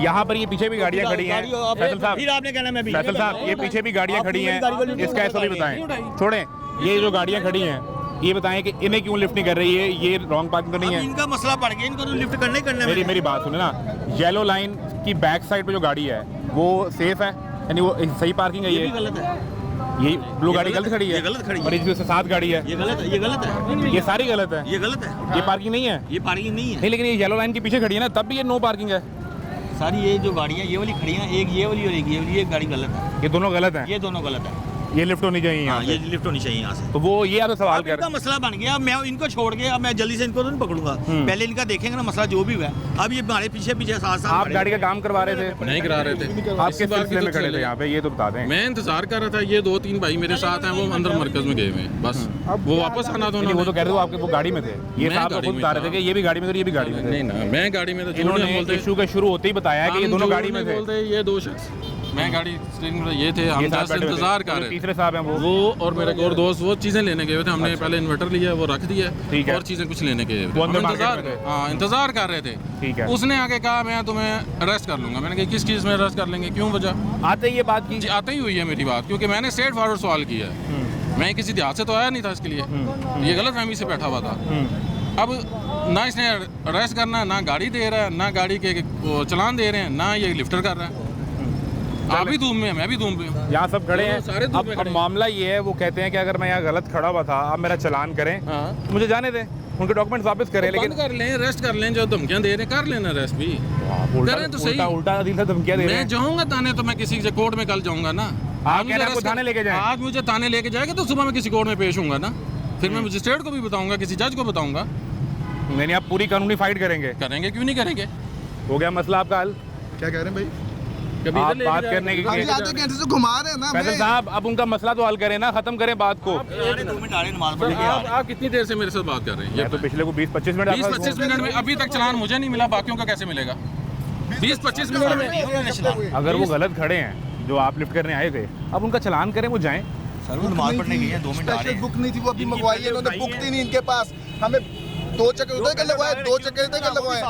यहाँ पर ये पीछे भी गाड़ियाँ खड़ी हैं फैसल साहब, फिर आपने कहना मैं भी फैसल साहब ये पीछे भी गाड़ियाँ खड़ी हैं, इसका ऐसा भी बताएं। छोड़ें, ये जो गाड़ियाँ खड़ी हैं ये बताएं कि इन्हें क्यों लिफ्ट नहीं कर रही है? ये रॉन्ग पार्किंग तो नहीं है? इनका मसला पड़ गया, इनको तो लिफ्ट करना ही करना है। मेरी बात सुने ना, येलो लाइन की बैक साइड पे जो गाड़ी है वो सेफ है, यानी वो सही पार्किंग है? ये गलत है, ये ब्लू गाड़ी गलत खड़ी है, ये गलत खड़ी है, और इसके साथ गाड़ी है, ये गलत है, ये गलत है, ये सारी गलत है, ये गलत है, ये पार्किंग नहीं है, ये पार्किंग नहीं है। नहीं, लेकिन ये येलो लाइन के पीछे खड़ी है ना, तब भी ये नो पार्किंग है। सारी ये जो गाड़ियाँ ये वाली खड़ी हैं, एक ये वाली और एक ये वाली, ये गाड़ी गलत है, ये दोनों गलत हैं। ये दोनों गलत है। ये लिफ्ट होनी चाहिए यहाँ हाँ, से। ये लिफ्ट होनी चाहिए यहाँ से। तो वो ये आपसे सवाल अब कर इनका मसला बन गया। अब मैं इनको छोड़ के अब मैं जल्दी से इनको तो नहीं पकड़ूंगा, पहले इनका देखेंगे ना मसला जो भी हुआ है। अब ये हमारे पीछे पीछे साथ साथ आप गाड़ी का काम करवा रहे थे? नहीं करा रहे थे। आप इसी किस बात की सिलसिले में तो खड़े थे चले। यहाँ पे, ये तो बता दें। मैं इंतजार कर रहा था, ये 2-3 भाई मेरे साथ हैं, वो अंदर मरकज में गए हुए हैं, बस वो वापस आना था नहीं, वो तो कह रहे हो आपके वो गाड़ी में थे, ये मैं साहब तो गाड़ी खुद में बता रहे था। थे कि ये भी गाड़ी में थे और ये भी गाड़ी में थे। नहीं ना, मैं गाड़ी में था। इन्होंने इशू के शुरू होते ही बताया कि ये दोनों गाड़ी में थे। बोलते ये 2 शख्स, मैं गाड़ी स्टीयरिंग में ये थे, ये हम साहब जस्ट बैठे हुए थे। इंतजार कर रहे थे। तीसरे साहब हैं वो और मेरे और दोस्त वो चीज़ें लेने गए हुए थे। हमने पहले इन्वर्टर लिया, वो रख दिया, ठीक है। और चीज़ें कुछ लेने गए हुए थे। वो अंदर हम मार्केट इंतजार में थे। हाँ इंतजार कर रहे थे। ठीक है। उसने आके कहा मैं तुम्हें अरेस्ट कर लूंगा। मैंने कहा किस चीज़ में अरेस्ट कर लेंगे, क्यों वजह? आते ही ये बात की जी आते ही हुई है मेरी बात, क्योंकि मैंने स्ट्रेट फॉरवर्ड सवाल किया है। मैं किसी देहात से तो आया नहीं था इसके लिए, ये गलत फहमी से बैठा हुआ था। अब ना इसने अरेस्ट करना, ना गाड़ी दे रहा है, ना गाड़ी के वो चलान दे रहे हैं, ना ये लिफ्टर कर रहा है। आप भी धूम में हैं, मैं भी धूम में हूँ। यहाँ सब खड़े हैं। सारे धूप में अब खड़े हैं। मामला ये है, वो कहते हैं कि अगर मैं यहाँ गलत खड़ा हुआ था, आप मेरा चालान करें, हाँ। तो मुझे जाने दें, उनके डॉक्यूमेंट्स वापस करें। बंद लेकिन कर लें, अरेस्ट कर लें, जो धमकियां दे रहे हैं कर लेना अरेस्ट भी। करें तो सही। उल्टा दिल से धमकियां दे रहे मैं हैं। जाऊंगा थाने तो मैं किसी से कोर्ट में कल जाऊंगा ना। आप कह रहे हैं आपको थाने लेके जाएं? आज मुझे थाने लेके जाएगा तो सुबह मैं किसी कोर्ट में पेश होऊंगा ना, फिर मैं मजिस्ट्रेट को भी बताऊंगा, किसी जज को बताऊंगा। नहीं, आप पूरी कानूनी फाइट करेंगे? करेंगे, क्यों नहीं करेंगे। हो गया मसला आपका हल? क्या कह रहे हैं भाई? कभी आप इधर लेके बात जाएं, करने की- हम जी आधे घंटे से घुमा रहे हैं ना फैसल भाई। साहब, अब उनका मसला तो हल करें ना, खत्म करें बात को। 2 मिनट आ रहे नमाज पढ़ के। आप कितनी देर से मेरे साथ बात कर रहे हैं? मैं तो पिछले को 20-25 मिनट 20-25 मिनट में अभी तक चलान मुझे नहीं मिला, बाकियों का कैसे मिलेगा? 20-25 मिनट में अगर वो गलत खड़े हैं जो आप लिफ्ट करने आए थे, अब उनका चालान करें, वो जाएं। सर वो नमाज पढ़ने गई है, 2 मिनट आ रहे स्पेशल हैं। बुक नहीं थी, वो अभी इनकी मंगवाई है, पहले इन्होंने बुक बताई थी नहीं इनके पास। हमें 2 चक्कर उधर के लगवाए, 2 चक्कर इधर के लगवाए।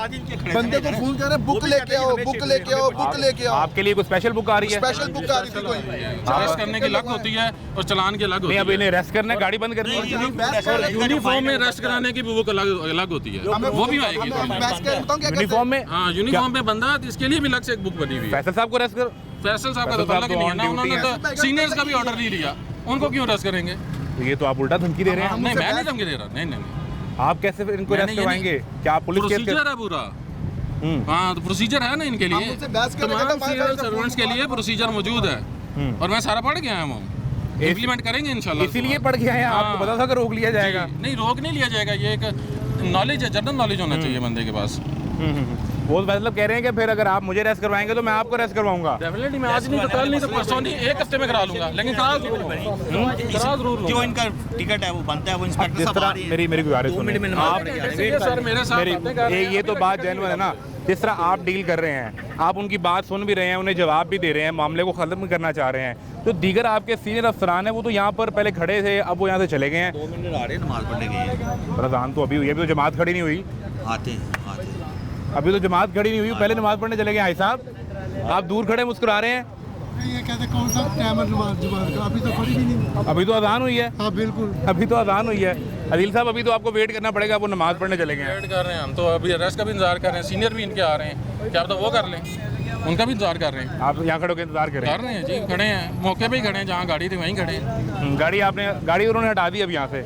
बंदे को फोन कर रहे हैं, बुक लेके आओ, बुक लेके आओ, बुक लेके आओ। आपके लिए कोई स्पेशल बुक आ रही है? स्पेशल बुक आ रही थी कोई। अरेस्ट करने की अलग होती है और चलान की अलग नहीं, अब होती है। इन्हें अरेस्ट करना है, गाड़ी बंद करनी है। यूनिफॉर्म में अरेस्ट कराने की भी वो अलग होती है, वो भी आएगी। यूनिफॉर्म में? हाँ यूनिफॉर्म में बंदा है, तो इसके लिए भी अलग से एक बुक बनी हुई है। फैसल साहब को अरेस्ट कर। फैसल साहब का फैसल तो साहब अलग तो नहीं है on ना, duty उन्होंने तो सीनियर्स का भी ऑर्डर नहीं लिया, उनको क्यों अरेस्ट करेंगे? तो ये तो आप उल्टा धमकी दे रहे हैं। नहीं मैं नहीं धमकी दे रहा, नहीं नहीं आप कैसे फिर इनको मैंने अरेस्ट ये करवाएंगे? क्या आप पुलिस केस प्रोसीजर है पूरा। हाँ तो प्रोसीजर है ना इनके लिए, हम उनसे बहस कर रहे थे, तमाम तो सिविल सर्वेंट्स के लिए प्रोसीजर मौजूद है, और मैं सारा पढ़ गया हूँ। इम्प्लीमेंट करेंगे इंशाल्लाह। इसीलिए पढ़ के आए हैं, आपको पता था कि रोक लिया जाएगा? नहीं रोक नहीं लिया जाएगा, ये एक नॉलेज है, जनरल नॉलेज होना चाहिए बंदे के पास। वो मतलब कह रहे हैं कि फिर अगर आप मुझे अरेस्ट करवाएंगे तो मैं आपको अरेस्ट करवाऊंगा। डेफिनेटली मैं आज नहीं तो कल नहीं तो परसों नहीं, 1 हफ्ते में करा लूंगा, लेकिन करा जरूर जो इनका टिकट है वो बनता है, वो इंस्पेक्टर साहब आ रहे हैं। मेरी गुजारिश 2 मिनट में सुनिए। नमाज आप पढ़ के आ रहे हैं। सर मेरे साथ मेरी बातें कर रहे हैं। ये तो बात जेन्युइन है ना, जिस तरह आप डील कर रहे हैं, आप उनकी बात सुन भी रहे हैं, उन्हें जवाब भी दे रहे हैं, मामले को ख़त्म करना चाह रहे हैं। तो दीगर आपके सीनियर अफसरान हैं, वो तो यहाँ पर पहले खड़े थे, अब वो यहाँ से चले गए हैं। 2 मिनट आ रहे हैं, नमाज पढ़ने गए हैं। पर अज़ान तो अभी हुई है, अभी तो जमात खड़ी नहीं हुई। आते हैं। अभी तो जमात खड़ी नहीं हुई, पहले नमाज पढ़ने चले गए। भाई साहब आप दूर खड़े मुस्कुरा रहे हैं। ये कहते कौन सा टाइम है नमाज का? अभी तो खड़ी भी नहीं। अभी तो अज़ान हुई है। हाँ बिल्कुल, अभी तो अज़ान हुई है। अदील साहब अभी तो आपको वेट करना पड़ेगा, वो नमाज पढ़ने चले गए हैं। वेट कर रहे हैं हम तो, अभी अरेस्ट का भी इंतजार कर रहे हैं, सीनियर भी इनके आ रहे हैं, क्या पता वो कर लें, उनका भी इंतजार कर रहे हैं। आप यहाँ खड़े होकर इंतजार करें? कर रहे हैं जी, खड़े हैं, मौके पे ही खड़े हैं, जहाँ गाड़ी थी वहीं खड़े हैं। गाड़ी उन्होंने हटा दी अब यहाँ से?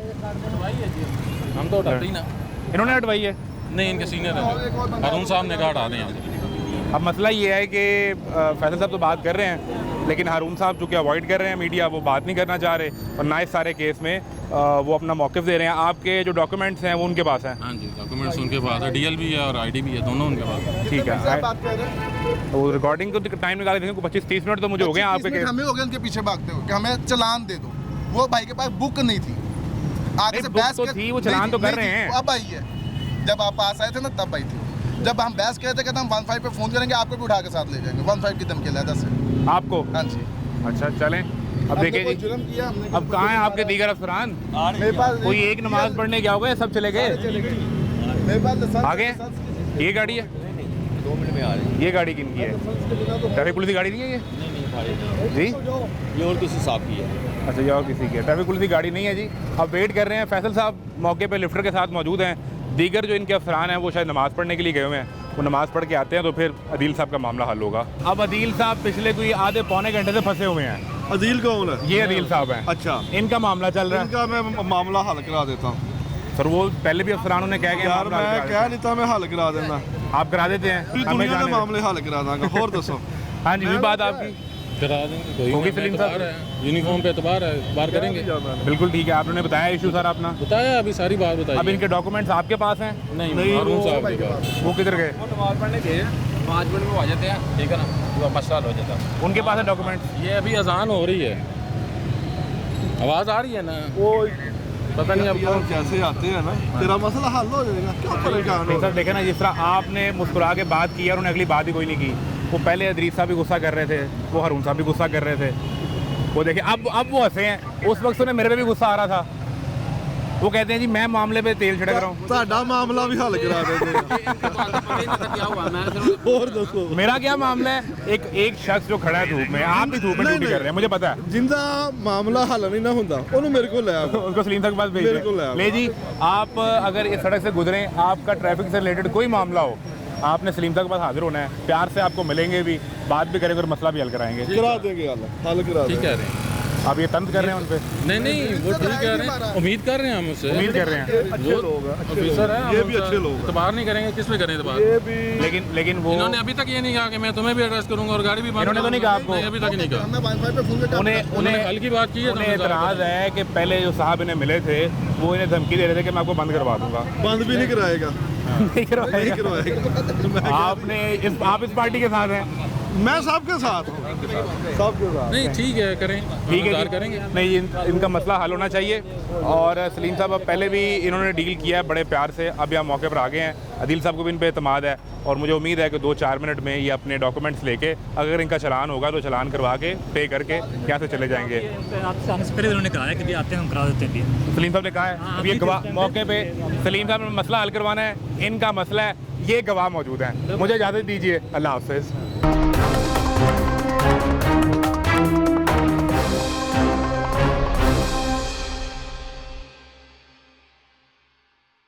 हम तो हटाते ही ना। इन्होंने हटवाई है? नहीं इनके सीनियर हैं, अरुण साहब ने कहा हटा दें यहाँ से। अब मसला ये है कि फैसल साहब तो बात कर रहे हैं, लेकिन हारून साहब चूँकि अवॉइड कर रहे हैं मीडिया, वो बात नहीं करना चाह रहे, और ना इस सारे केस में वो अपना मौक़िफ़ दे रहे हैं। आपके जो डॉक्यूमेंट्स हैं वो उनके पास हैं? हाँ जी डॉक्यूमेंट्स उनके पास है, DL भी है और ID भी है, दोनों उनके पास है। ठीक है, वो रिकॉर्डिंग को टाइम निकाले देंगे, 25-30 मिनट तो मुझे हो गए आपके केस। हमें हो गया उनके पीछे भागते हुए कि हमें चलान दे दो। वो भाई के पास बुक नहीं थी, आगे से बुक बहस तो थी, वो चलान तो कर रहे हैं। अब आई है, जब आप पास आए थे ना तब आई थी। जब हम बहस कर रहे थे कहते हम 15 पे फोन करेंगे, आपको भी उठा के साथ ले जाएंगे। 15 की धमकी लाया से आपको? हाँ जी। अच्छा चलें, अब देखिए जी, अब कहाँ हैं आपके दीगर अफसरान? मेरे पास कोई एक नमाज पढ़ने गया होगा, सब चले गए? मेरे पास आगे ये गाड़ी है? 2 मिनट में आ रहे हैं। ये गाड़ी किनकी है? ट्रैफिक पुलिस की गाड़ी नहीं है ये? जी ये और किसी साहब की है। अच्छा, ये और किसी की है? ट्रैफिक पुलिस की गाड़ी नहीं है जी। अब वेट कर रहे हैं, फैसल साहब मौके पे लिफ्टर के साथ मौजूद हैं। दीगर जो इनके अफसरान हैं वो शायद नमाज़ पढ़ने के लिए गए हुए हैं, वो नमाज़ पढ़ के आते हैं तो फिर अदील साहब का मामला हल होगा। अब अदील साहब पिछले कोई आधे पौने घंटे से फंसे हुए हैं। अदील कौन है? ये अदील साहब हैं। अच्छा, इनका मामला चल रहा है। इनका मैं मामला हल करा देता हूँ सर। वो पहले भी अफसरानों ने कह यार, मैं कह नहीं था मैं हल करा देना। आप करा देते हैं? दुनिया के मामले हल करा दांगा। और दसो। हाँ जी, वही बात आपकी। करा देंगे कोई होगी ना, सलीम एतबार साहब? है, यूनिफॉर्म पे एतबार है, एतबार करेंगे। बिल्कुल ठीक है, आपने बताया इशू सर अपना, बताया अभी सारी बात बताई। अब इनके डॉक्यूमेंट्स आपके पास हैं? नहीं हारून साहब के पास। वो किधर गए? नमाज पढ़ने गए 5 मिनट में आ जाते हैं, ठीक है ना, तो मसला हल हो जाता है। उनके पास है डॉक्यूमेंट्स? ये अभी अजान हो रही है, आवाज़ आ रही है ना, वो पता नहीं अब यार जैसे आते हैं ना तेरा मसला हल हो जाएगा, क्या परेशान नहीं सर, देखे ना जिस तरह आपने मुस्कुरा के बात की और उन्होंने अगली बात ही कोई नहीं की। वो पहले अदरीस साहब भी गुस्सा कर रहे थे, वो हारून साहब भी गुस्सा कर रहे थे, वो देखिए अब वो हंसे हैं। उस वक्त उन्हें मेरे पे भी गुस्सा आ रहा था। वो कहते हैं जी मैं मामले पे तेल छिड़क रहा हूँ। साडा मामला भी हल करा देते और दसो मेरा क्या मामला है? एक शख्स जो खड़ा है धूप में, आप भी धूप में ड्यूटी कर रहे हैं, मुझे पता है। जिंदा मामला हल नहीं ना हुंदा ओनू मेरे को ले आओ, उसको सलीम साहब के पास भेज बिल्कुल दें। है। ले जी, आप अगर इस सड़क से गुजरें, आपका ट्रैफिक से रिलेटेड कोई मामला हो, आपने सलीम साहब के पास हाजिर होना है। प्यार से आपको मिलेंगे भी, बात भी करेंगे और मसला भी हल कराएंगे। करा देंगे हल करा ठीक कह रहे हैं। आप ये तंज कर रहे हैं उन पे? नहीं वो ठीक कह रहे हैं, उम्मीद कर रहे हैं हम उससे, उम्मीद कर रहे हैं। अच्छे लोग हैं, ऑफिसर है, ये भी अच्छे लोग हैं। इतबार नहीं करेंगे, किस पे करें इतबार? ये भी लेकिन वो इन्होंने अभी तक ये नहीं कहा कि मैं तुम्हें भी अरेस्ट करूंगा और गाड़ी भी बंद इन्होंने तो नहीं कहा आपको? नहीं, अभी तक नहीं कहा। मैं वाईफाई पे फोन करके उन्हें कल की बात की है, उन्हें एतराज़ है कि पहले जो साहब इन्हें मिले थे वो इन्हें धमकी दे रहे थे कि मैं आपको बंद करवा दूंगा। बंद भी नहीं कराएगा, नहीं करवाएगा। आप इस पार्टी के साथ हैं? मैं सबके साथ हूँ, सबके साथ। नहीं ठीक है, करें, ठीक है इंतजार जी। करेंगे। नहीं, इनका मसला हल होना चाहिए। और सलीम साहब अब पहले भी इन्होंने डील किया है बड़े प्यार से, अब यहाँ मौके पर आ गए हैं। अदील साहब को भी इन पे एतमाद है और मुझे उम्मीद है कि 2-4 मिनट में ये अपने डॉक्यूमेंट्स लेके, अगर इनका चलान होगा तो चलान करवा के पे करके यहाँ से चले जाएंगे। उन्होंने कहा है कि आते हैं हम करा देते हैं। सलीम साहब ने कहा है अब ये गवाह मौके पे, सलीम साहब ने मसला हल करवाना है, इनका मसला है, ये गवाह मौजूद हैं। मुझे इजाज़त दीजिए, अल्लाह हाफ़िज़।